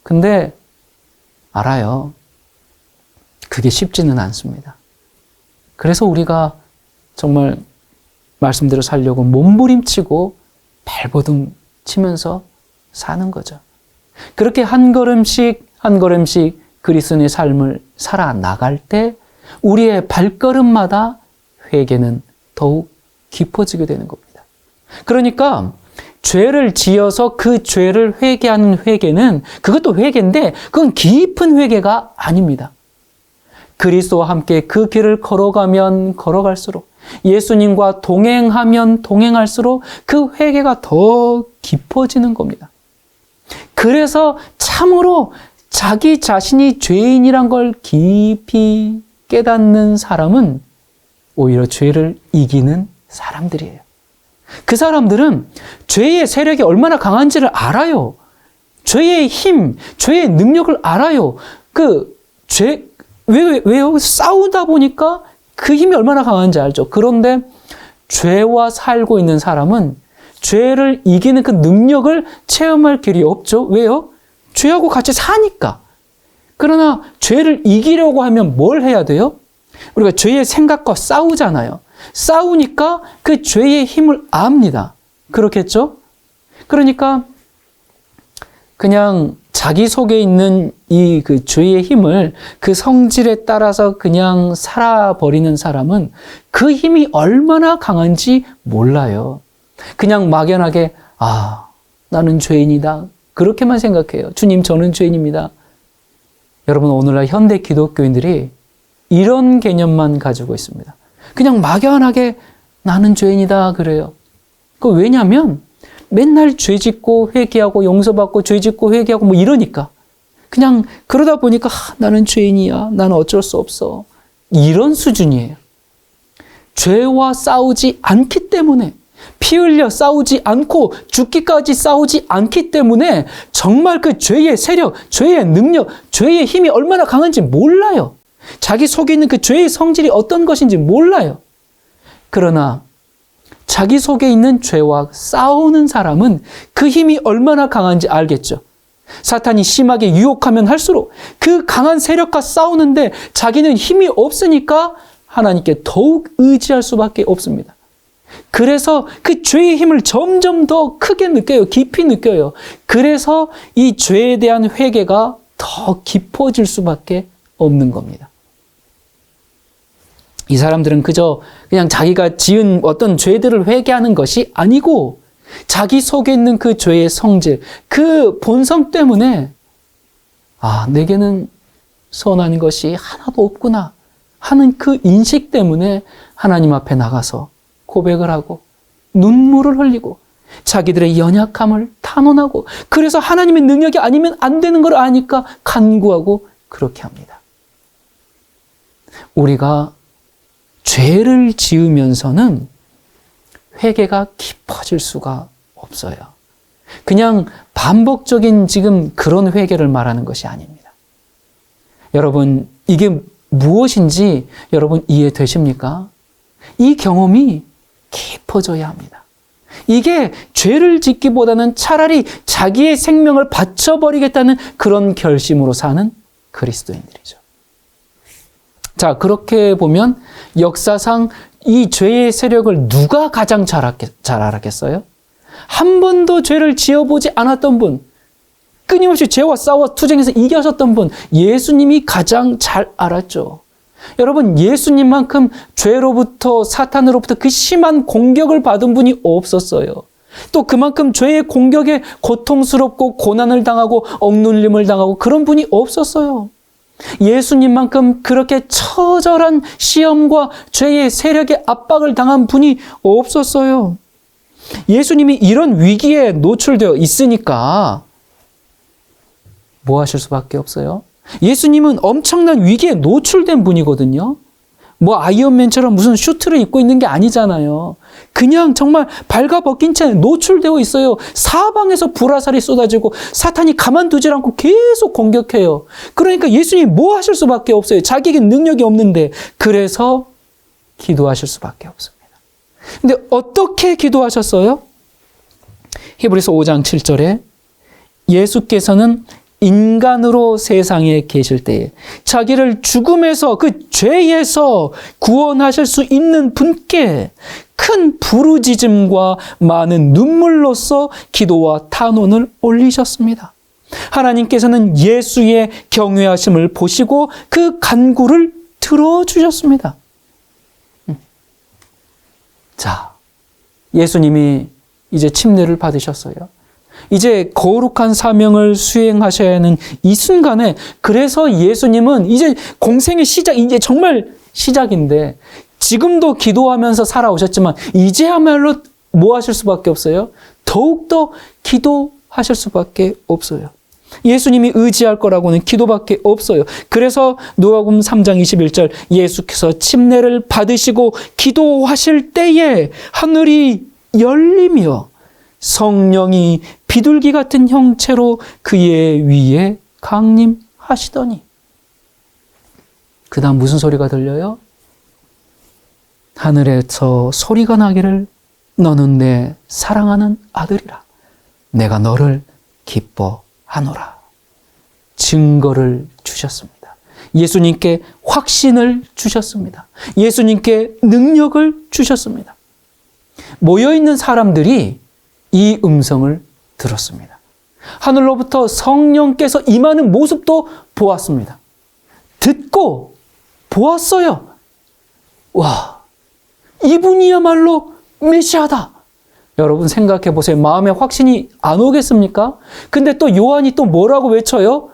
근데 알아요. 그게 쉽지는 않습니다. 그래서 우리가 정말 말씀대로 살려고 몸부림치고 발버둥 치면서 사는 거죠. 그렇게 한 걸음씩 한 걸음씩 그리스도의 삶을 살아나갈 때 우리의 발걸음마다 회개는 더욱 깊어지게 되는 겁니다. 그러니까 죄를 지어서 그 죄를 회개하는 회개는 그것도 회개인데 그건 깊은 회개가 아닙니다. 그리스도와 함께 그 길을 걸어가면 걸어갈수록 예수님과 동행하면 동행할수록 그 회개가 더 깊어지는 겁니다. 그래서 참으로 자기 자신이 죄인이란 걸 깊이 깨닫는 사람은 오히려 죄를 이기는 사람들이에요. 그 사람들은 죄의 세력이 얼마나 강한지를 알아요. 죄의 힘, 죄의 능력을 알아요. 왜요? 싸우다 보니까 그 힘이 얼마나 강한지 알죠. 그런데 죄와 살고 있는 사람은 죄를 이기는 그 능력을 체험할 길이 없죠. 왜요? 죄하고 같이 사니까. 그러나 죄를 이기려고 하면 뭘 해야 돼요? 우리가 죄의 생각과 싸우잖아요. 싸우니까 그 죄의 힘을 압니다. 그렇겠죠? 그러니까 그냥 자기 속에 있는 이 그 죄의 힘을 그 성질에 따라서 그냥 살아버리는 사람은 그 힘이 얼마나 강한지 몰라요. 그냥 막연하게 나는 죄인이다. 그렇게만 생각해요. 주님, 저는 죄인입니다. 여러분, 오늘날 현대 기독교인들이 이런 개념만 가지고 있습니다. 그냥 막연하게 나는 죄인이다 그래요. 왜냐하면 맨날 죄 짓고 회개하고 용서받고 죄 짓고 회개하고 뭐 이러니까 그냥 그러다 보니까 나는 죄인이야. 나는 어쩔 수 없어. 이런 수준이에요. 죄와 싸우지 않기 때문에 피 흘려 싸우지 않고 죽기까지 싸우지 않기 때문에 정말 그 죄의 세력, 죄의 능력, 죄의 힘이 얼마나 강한지 몰라요. 자기 속에 있는 그 죄의 성질이 어떤 것인지 몰라요. 그러나 자기 속에 있는 죄와 싸우는 사람은 그 힘이 얼마나 강한지 알겠죠. 사탄이 심하게 유혹하면 할수록 그 강한 세력과 싸우는데 자기는 힘이 없으니까 하나님께 더욱 의지할 수밖에 없습니다. 그래서 그 죄의 힘을 점점 더 크게 느껴요. 깊이 느껴요. 그래서 이 죄에 대한 회개가 더 깊어질 수밖에 없는 겁니다. 이 사람들은 그냥 자기가 지은 어떤 죄들을 회개하는 것이 아니고 자기 속에 있는 그 죄의 성질, 그 본성 때문에 내게는 선한 것이 하나도 없구나 하는 그 인식 때문에 하나님 앞에 나가서 고백을 하고 눈물을 흘리고 자기들의 연약함을 탄원하고 그래서 하나님의 능력이 아니면 안 되는 걸 아니까 간구하고 그렇게 합니다. 우리가 죄를 지으면서는 회개가 깊어질 수가 없어요. 그냥 반복적인 지금 그런 회개를 말하는 것이 아닙니다. 여러분, 이게 무엇인지 여러분 이해되십니까? 이 경험이 깊어져야 합니다. 이게 죄를 짓기보다는 차라리 자기의 생명을 바쳐버리겠다는 그런 결심으로 사는 그리스도인들이죠. 자, 그렇게 보면 역사상 이 죄의 세력을 누가 가장 잘 알았겠어요? 한 번도 죄를 지어보지 않았던 분, 끊임없이 죄와 싸워 투쟁해서 이겨셨던 분, 예수님이 가장 잘 알았죠. 여러분, 예수님만큼 죄로부터 사탄으로부터 그 심한 공격을 받은 분이 없었어요. 또 그만큼 죄의 공격에 고통스럽고 고난을 당하고 억눌림을 당하고 그런 분이 없었어요. 예수님만큼 그렇게 처절한 시험과 죄의 세력의 압박을 당한 분이 없었어요. 예수님이 이런 위기에 노출되어 있으니까 뭐 하실 수밖에 없어요? 예수님은 엄청난 위기에 노출된 분이거든요. 뭐 아이언맨처럼 무슨 슈트를 입고 있는 게 아니잖아요. 그냥 정말 발가벗긴 채 노출되어 있어요. 사방에서 불화살이 쏟아지고 사탄이 가만두질 않고 계속 공격해요. 그러니까 예수님이 뭐 하실 수밖에 없어요. 자기에게 능력이 없는데. 그래서 기도하실 수밖에 없습니다. 근데 어떻게 기도하셨어요? 히브리서 5장 7절에 예수께서는 인간으로 세상에 계실 때에 자기를 죽음에서 그 죄에서 구원하실 수 있는 분께 큰 부르짖음과 많은 눈물로써 기도와 탄원을 올리셨습니다. 하나님께서는 예수의 경외하심을 보시고 그 간구를 들어주셨습니다. 자, 예수님이 이제 침례를 받으셨어요. 이제 거룩한 사명을 수행하셔야 하는 이 순간에 그래서 예수님은 이제 공생의 시작, 이제 정말 시작인데 지금도 기도하면서 살아오셨지만 이제야말로 뭐 하실 수밖에 없어요? 더욱더 기도하실 수밖에 없어요. 예수님이 의지할 거라고는 기도밖에 없어요. 그래서 누가복음 3장 21절 예수께서 침례를 받으시고 기도하실 때에 하늘이 열리며 성령이 비둘기 같은 형체로 그의 위에 강림하시더니 그 다음 무슨 소리가 들려요? 하늘에서 소리가 나기를 너는 내 사랑하는 아들이라 내가 너를 기뻐하노라. 증거를 주셨습니다. 예수님께 확신을 주셨습니다. 예수님께 능력을 주셨습니다. 모여있는 사람들이 이 음성을 들었습니다. 하늘로부터 성령께서 임하는 모습도 보았습니다. 듣고 보았어요. 와, 이분이야말로 메시아다. 여러분 생각해 보세요. 마음에 확신이 안 오겠습니까? 근데 또 요한이 또 뭐라고 외쳐요?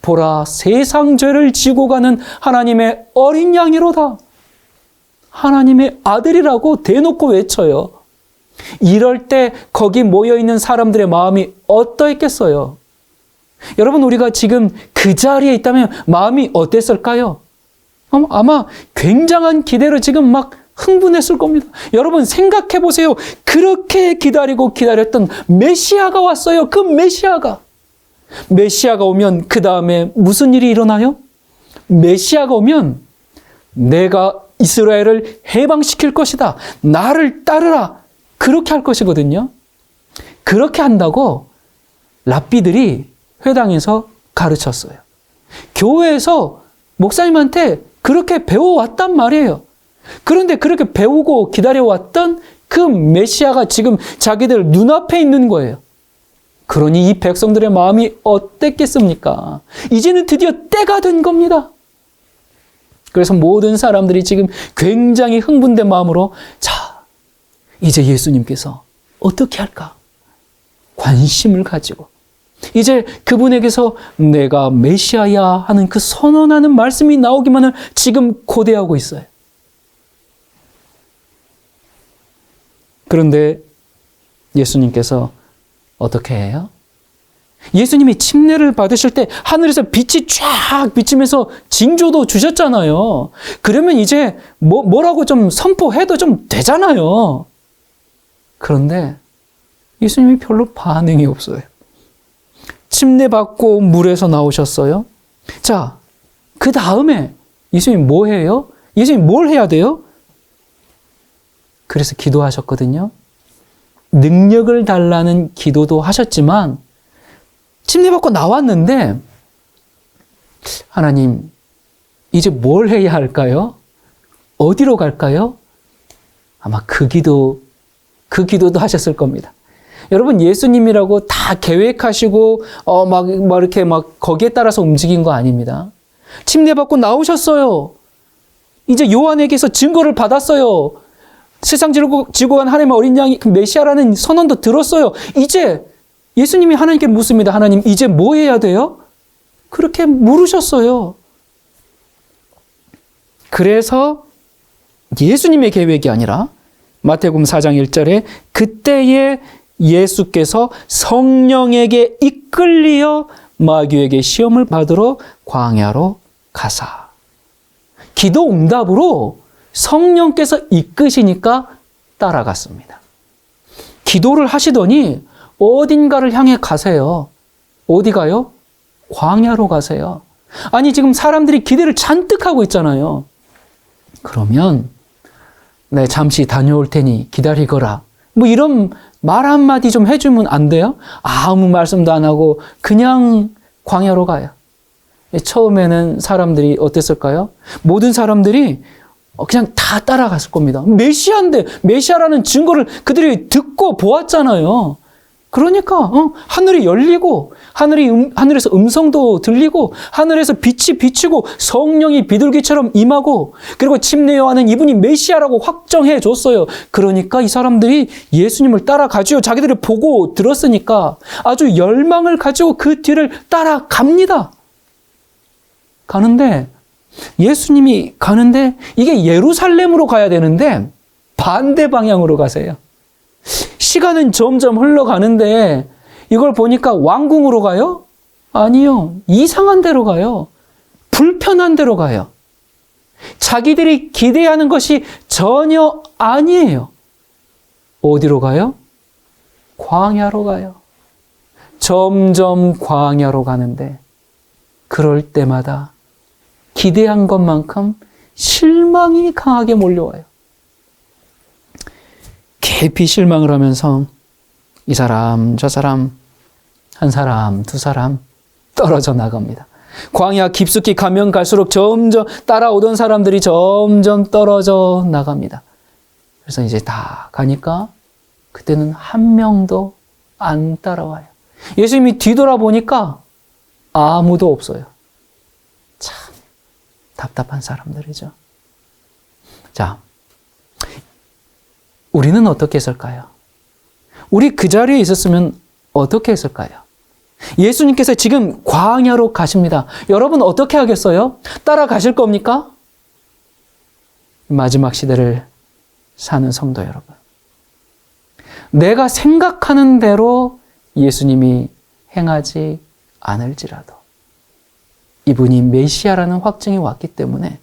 보라, 세상 죄를 지고 가는 하나님의 어린 양이로다. 하나님의 아들이라고 대놓고 외쳐요. 이럴 때 거기 모여있는 사람들의 마음이 어떠했겠어요? 여러분, 우리가 지금 그 자리에 있다면 마음이 어땠을까요? 아마 굉장한 기대로 지금 막 흥분했을 겁니다. 여러분 생각해 보세요. 그렇게 기다리고 기다렸던 메시아가 왔어요. 그 메시아가 오면 그 다음에 무슨 일이 일어나요? 메시아가 오면 내가 이스라엘을 해방시킬 것이다. 나를 따르라. 그렇게 할 것이거든요. 그렇게 한다고 랍비들이 회당에서 가르쳤어요. 교회에서 목사님한테 그렇게 배워왔단 말이에요. 그런데 그렇게 배우고 기다려왔던 그 메시아가 지금 자기들 눈앞에 있는 거예요. 그러니 이 백성들의 마음이 어땠겠습니까? 이제는 드디어 때가 된 겁니다. 그래서 모든 사람들이 지금 굉장히 흥분된 마음으로 자, 이제 예수님께서 어떻게 할까? 관심을 가지고 이제 그분에게서 내가 메시아야 하는 그 선언하는 말씀이 나오기만을 지금 고대하고 있어요. 그런데 예수님께서 어떻게 해요? 예수님이 침례를 받으실 때 하늘에서 빛이 쫙 비치면서 징조도 주셨잖아요. 그러면 이제 뭐라고 좀 선포해도 좀 되잖아요. 그런데 예수님이 별로 반응이 없어요. 침례 받고 물에서 나오셨어요. 자, 그 다음에 예수님이 뭐 해요? 예수님이 뭘 해야 돼요? 그래서 기도하셨거든요. 능력을 달라는 기도도 하셨지만 침례 받고 나왔는데 하나님, 이제 뭘 해야 할까요? 어디로 갈까요? 아마 그 기도도 하셨을 겁니다. 여러분, 예수님이라고 다 계획하시고 이렇게 거기에 따라서 움직인 거 아닙니다. 침례 받고 나오셨어요. 이제 요한에게서 증거를 받았어요. 세상 지고 간 하나님의 어린 양이 그 메시아라는 선언도 들었어요. 이제 예수님이 하나님께 묻습니다. 하나님, 이제 뭐 해야 돼요? 그렇게 물으셨어요. 그래서 예수님의 계획이 아니라 마태복음 4장 1절에 그때에 예수께서 성령에게 이끌리어 마귀에게 시험을 받으러 광야로 가사. 기도 응답으로 성령께서 이끄시니까 따라갔습니다. 기도를 하시더니 어딘가를 향해 가세요. 어디 가요? 광야로 가세요. 아니, 지금 사람들이 기대를 잔뜩 하고 있잖아요. 그러면 네, 잠시 다녀올 테니 기다리거라. 이런 말 한마디 좀 해주면 안 돼요? 아무 말씀도 안 하고 그냥 광야로 가요. 처음에는 사람들이 어땠을까요? 모든 사람들이 그냥 다 따라갔을 겁니다. 메시아인데, 메시아라는 증거를 그들이 듣고 보았잖아요. 그러니까 하늘이 열리고 하늘에서 음성도 들리고 하늘에서 빛이 비치고 성령이 비둘기처럼 임하고 그리고 침례 요한은 이분이 메시아라고 확정해 줬어요. 그러니까 이 사람들이 예수님을 따라가죠. 자기들이 보고 들었으니까 아주 열망을 가지고 그 뒤를 따라갑니다. 예수님이 가는데 이게 예루살렘으로 가야 되는데 반대 방향으로 가세요. 시간은 점점 흘러가는데 이걸 보니까 왕궁으로 가요? 아니요. 이상한 데로 가요. 불편한 데로 가요. 자기들이 기대하는 것이 전혀 아니에요. 어디로 가요? 광야로 가요. 점점 광야로 가는데 그럴 때마다 기대한 것만큼 실망이 강하게 몰려와요. 깊이 실망을 하면서 이 사람, 저 사람, 한 사람, 두 사람 떨어져 나갑니다. 광야 깊숙이 가면 갈수록 점점 따라오던 사람들이 점점 떨어져 나갑니다. 그래서 이제 다 가니까 그때는 한 명도 안 따라와요. 예수님이 뒤돌아보니까 아무도 없어요. 참 답답한 사람들이죠. 자, 우리는 어떻게 했을까요? 우리 그 자리에 있었으면 어떻게 했을까요? 예수님께서 지금 광야로 가십니다. 여러분 어떻게 하겠어요? 따라가실 겁니까? 마지막 시대를 사는 성도 여러분. 내가 생각하는 대로 예수님이 행하지 않을지라도 이분이 메시아라는 확증이 왔기 때문에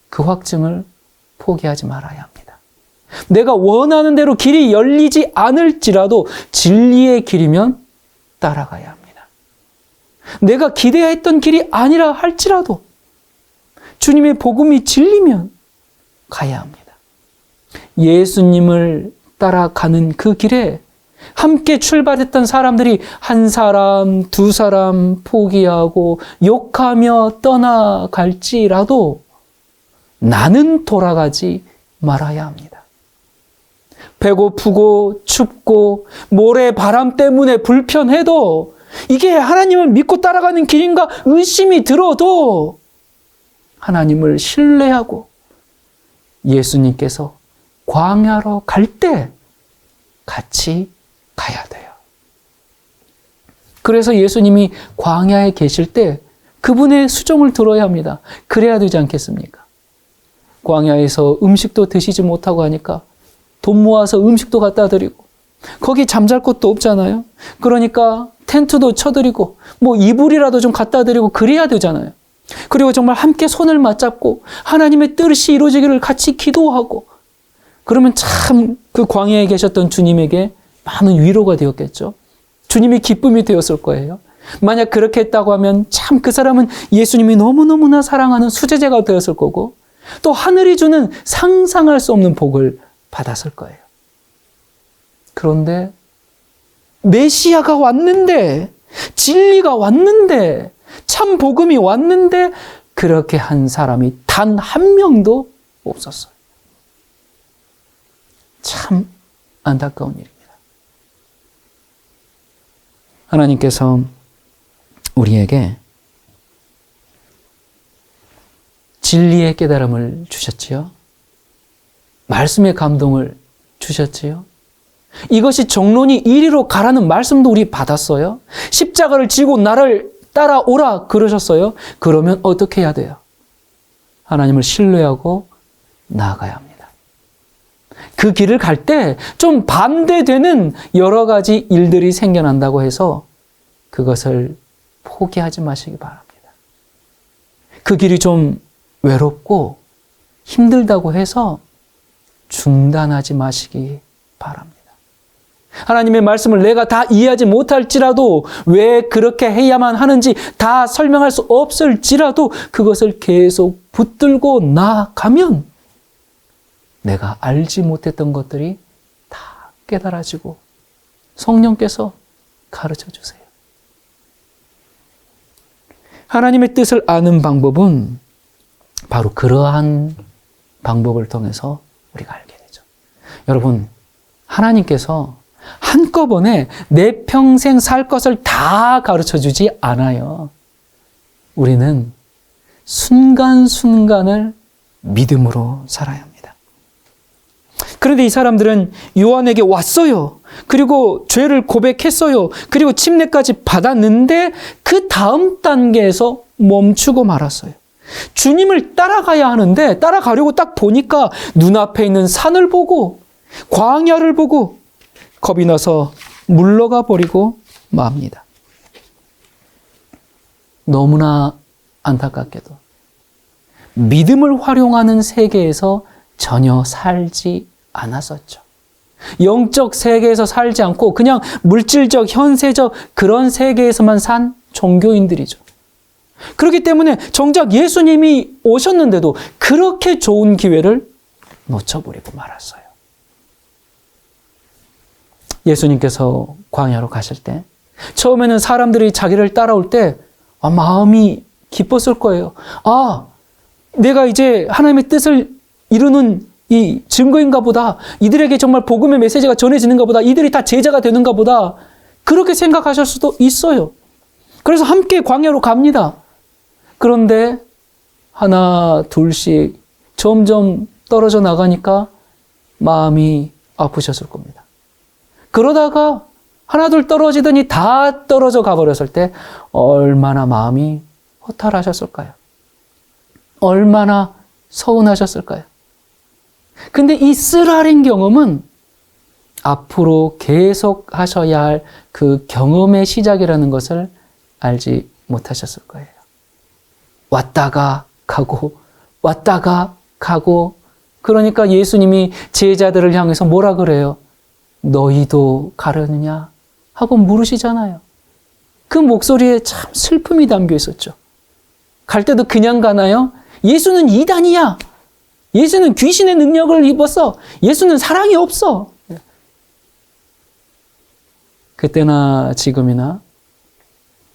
그 확증을 포기하지 말아야 합니다. 내가 원하는 대로 길이 열리지 않을지라도 진리의 길이면 따라가야 합니다. 내가 기대했던 길이 아니라 할지라도 주님의 복음이 진리면 가야 합니다. 예수님을 따라가는 그 길에 함께 출발했던 사람들이 한 사람, 두 사람 포기하고 욕하며 떠나갈지라도 나는 돌아가지 말아야 합니다. 배고프고 춥고 모래 바람 때문에 불편해도 이게 하나님을 믿고 따라가는 길인가 의심이 들어도 하나님을 신뢰하고 예수님께서 광야로 갈 때 같이 가야 돼요. 그래서 예수님이 광야에 계실 때 그분의 수종을 들어야 합니다. 그래야 되지 않겠습니까? 광야에서 음식도 드시지 못하고 하니까 돈 모아서 음식도 갖다 드리고 거기 잠잘 곳도 없잖아요. 그러니까 텐트도 쳐드리고 뭐 이불이라도 좀 갖다 드리고 그래야 되잖아요. 그리고 정말 함께 손을 맞잡고 하나님의 뜻이 이루어지기를 같이 기도하고 그러면 참 그 광야에 계셨던 주님에게 많은 위로가 되었겠죠. 주님이 기쁨이 되었을 거예요. 만약 그렇게 했다고 하면 참 그 사람은 예수님이 너무너무나 사랑하는 수제자가 되었을 거고 또 하늘이 주는 상상할 수 없는 복을 받았을 거예요. 그런데 메시아가 왔는데 진리가 왔는데 참 복음이 왔는데 그렇게 한 사람이 단 한 명도 없었어요. 참 안타까운 일입니다. 하나님께서 우리에게 진리의 깨달음을 주셨지요. 말씀의 감동을 주셨지요. 이것이 정론이 이리로 가라는 말씀도 우리 받았어요. 십자가를 지고 나를 따라오라 그러셨어요. 그러면 어떻게 해야 돼요? 하나님을 신뢰하고 나아가야 합니다. 그 길을 갈 때 좀 반대되는 여러 가지 일들이 생겨난다고 해서 그것을 포기하지 마시기 바랍니다. 그 길이 좀 외롭고 힘들다고 해서 중단하지 마시기 바랍니다. 하나님의 말씀을 내가 다 이해하지 못할지라도 왜 그렇게 해야만 하는지 다 설명할 수 없을지라도 그것을 계속 붙들고 나아가면 내가 알지 못했던 것들이 다 깨달아지고 성령께서 가르쳐 주세요. 하나님의 뜻을 아는 방법은 바로 그러한 방법을 통해서 우리가 알게 되죠. 여러분, 하나님께서 한꺼번에 내 평생 살 것을 다 가르쳐 주지 않아요. 우리는 순간순간을 믿음으로 살아야 합니다. 그런데 이 사람들은 요한에게 왔어요. 그리고 죄를 고백했어요. 그리고 침례까지 받았는데 그 다음 단계에서 멈추고 말았어요. 주님을 따라가야 하는데 따라가려고 딱 보니까 눈앞에 있는 산을 보고 광야를 보고 겁이 나서 물러가 버리고 맙니다. 너무나 안타깝게도 믿음을 활용하는 세계에서 전혀 살지 않았었죠. 영적 세계에서 살지 않고 그냥 물질적, 현세적 그런 세계에서만 산 종교인들이죠. 그렇기 때문에 정작 예수님이 오셨는데도 그렇게 좋은 기회를 놓쳐버리고 말았어요. 예수님께서 광야로 가실 때 처음에는 사람들이 자기를 따라올 때 마음이 기뻤을 거예요. 내가 이제 하나님의 뜻을 이루는 이 증거인가 보다. 이들에게 정말 복음의 메시지가 전해지는가 보다. 이들이 다 제자가 되는가 보다. 그렇게 생각하실 수도 있어요. 그래서 함께 광야로 갑니다. 그런데 하나, 둘씩 점점 떨어져 나가니까 마음이 아프셨을 겁니다. 그러다가 하나, 둘 떨어지더니 다 떨어져 가버렸을 때 얼마나 마음이 허탈하셨을까요? 얼마나 서운하셨을까요? 근데 이 쓰라린 경험은 앞으로 계속 하셔야 할 그 경험의 시작이라는 것을 알지 못하셨을 거예요. 왔다가 가고 왔다가 가고, 그러니까 예수님이 제자들을 향해서 뭐라 그래요? 너희도 가려느냐? 하고 물으시잖아요. 그 목소리에 참 슬픔이 담겨 있었죠. 갈 때도 그냥 가나요? 예수는 이단이야. 예수는 귀신의 능력을 입었어. 예수는 사랑이 없어. 그때나 지금이나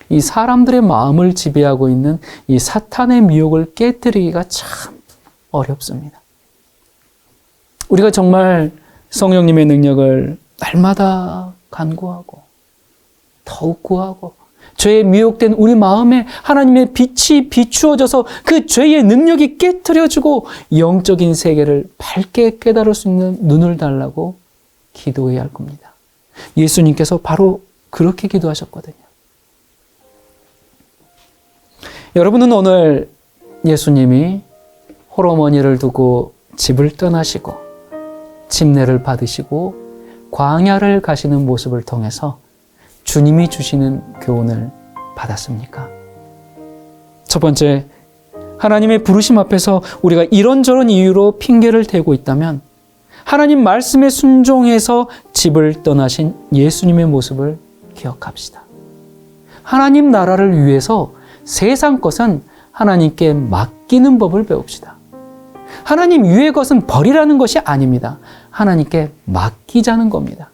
이 사람들의 마음을 지배하고 있는 이 사탄의 미혹을 깨뜨리기가 참 어렵습니다. 우리가 정말 성령님의 능력을 날마다 간구하고 더욱 구하고 죄에 미혹된 우리 마음에 하나님의 빛이 비추어져서 그 죄의 능력이 깨트려지고 영적인 세계를 밝게 깨달을 수 있는 눈을 달라고 기도해야 할 겁니다. 예수님께서 바로 그렇게 기도하셨거든요. 여러분은 오늘 예수님이 홀어머니를 두고 집을 떠나시고 침례를 받으시고 광야를 가시는 모습을 통해서 주님이 주시는 교훈을 받았습니까? 첫 번째, 하나님의 부르심 앞에서 우리가 이런저런 이유로 핑계를 대고 있다면 하나님 말씀에 순종해서 집을 떠나신 예수님의 모습을 기억합시다. 하나님 나라를 위해서 세상 것은 하나님께 맡기는 법을 배웁시다. 하나님 위의 것은 버리라는 것이 아닙니다. 하나님께 맡기자는 겁니다.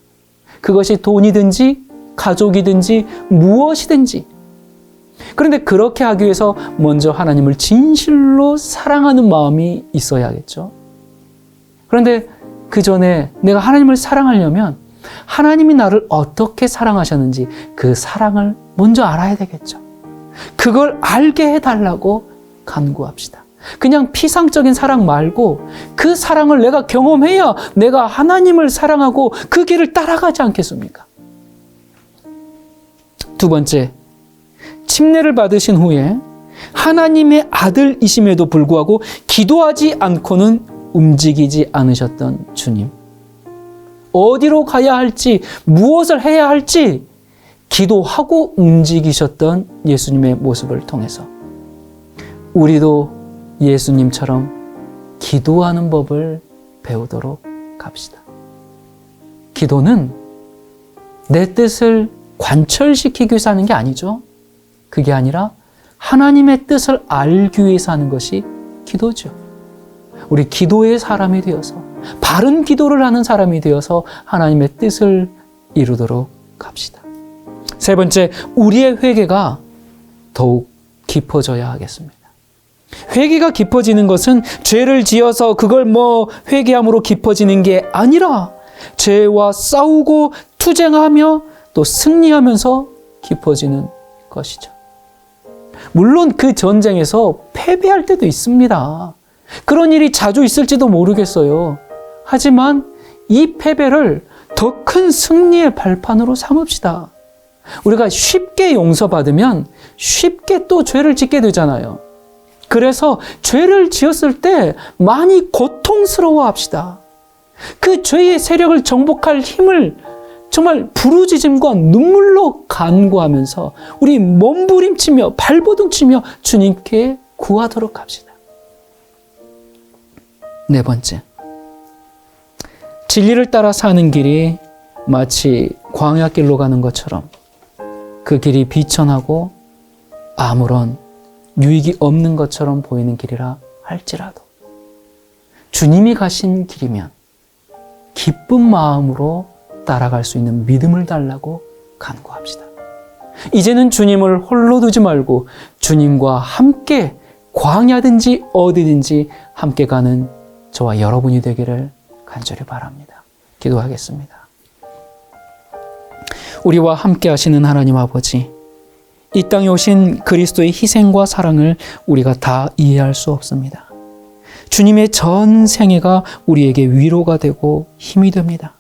그것이 돈이든지 가족이든지 무엇이든지. 그런데 그렇게 하기 위해서 먼저 하나님을 진실로 사랑하는 마음이 있어야겠죠. 그런데 그 전에 내가 하나님을 사랑하려면 하나님이 나를 어떻게 사랑하셨는지 그 사랑을 먼저 알아야 되겠죠. 그걸 알게 해달라고 간구합시다. 그냥 피상적인 사랑 말고 그 사랑을 내가 경험해야 내가 하나님을 사랑하고 그 길을 따라가지 않겠습니까? 두 번째, 침례를 받으신 후에 하나님의 아들이심에도 불구하고 기도하지 않고는 움직이지 않으셨던 주님. 어디로 가야 할지, 무엇을 해야 할지 기도하고 움직이셨던 예수님의 모습을 통해서 우리도 예수님처럼 기도하는 법을 배우도록 합시다. 기도는 내 뜻을 관철시키기 위해서 하는 게 아니죠. 그게 아니라 하나님의 뜻을 알기 위해서 하는 것이 기도죠. 우리 기도의 사람이 되어서 바른 기도를 하는 사람이 되어서 하나님의 뜻을 이루도록 합시다. 세 번째, 우리의 회개가 더욱 깊어져야 하겠습니다. 회개가 깊어지는 것은 죄를 지어서 그걸 회개함으로 깊어지는 게 아니라 죄와 싸우고 투쟁하며 또 승리하면서 깊어지는 것이죠. 물론 그 전쟁에서 패배할 때도 있습니다. 그런 일이 자주 있을지도 모르겠어요. 하지만 이 패배를 더 큰 승리의 발판으로 삼읍시다. 우리가 쉽게 용서받으면 쉽게 또 죄를 짓게 되잖아요. 그래서 죄를 지었을 때 많이 고통스러워합시다. 그 죄의 세력을 정복할 힘을 정말 부르짖음과 눈물로 간구하면서 우리 몸부림치며 발버둥치며 주님께 구하도록 합시다. 네 번째, 진리를 따라 사는 길이 마치 광야길로 가는 것처럼 그 길이 비천하고 아무런 유익이 없는 것처럼 보이는 길이라 할지라도 주님이 가신 길이면 기쁜 마음으로 따라갈 수 있는 믿음을 달라고 간구합시다. 이제는 주님을 홀로 두지 말고 주님과 함께 광야든지 어디든지 함께 가는 저와 여러분이 되기를 간절히 바랍니다. 기도하겠습니다. 우리와 함께 하시는 하나님 아버지, 이 땅에 오신 그리스도의 희생과 사랑을 우리가 다 이해할 수 없습니다. 주님의 전 생애가 우리에게 위로가 되고 힘이 됩니다.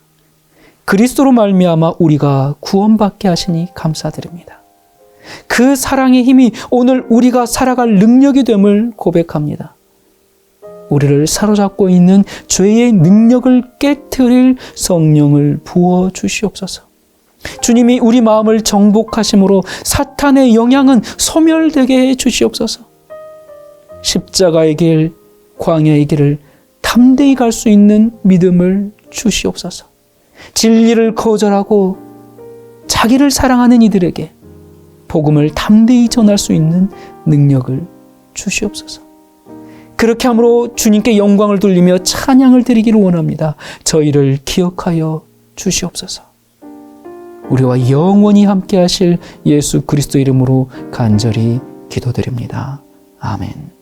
그리스도로 말미암아 우리가 구원받게 하시니 감사드립니다. 그 사랑의 힘이 오늘 우리가 살아갈 능력이 됨을 고백합니다. 우리를 사로잡고 있는 죄의 능력을 깨트릴 성령을 부어 주시옵소서. 주님이 우리 마음을 정복하심으로 사탄의 영향은 소멸되게 해 주시옵소서. 십자가의 길, 광야의 길을 담대히 갈 수 있는 믿음을 주시옵소서. 진리를 거절하고 자기를 사랑하는 이들에게 복음을 담대히 전할 수 있는 능력을 주시옵소서. 그렇게 함으로 주님께 영광을 돌리며 찬양을 드리기를 원합니다. 저희를 기억하여 주시옵소서. 우리와 영원히 함께 하실 예수 그리스도 이름으로 간절히 기도드립니다. 아멘.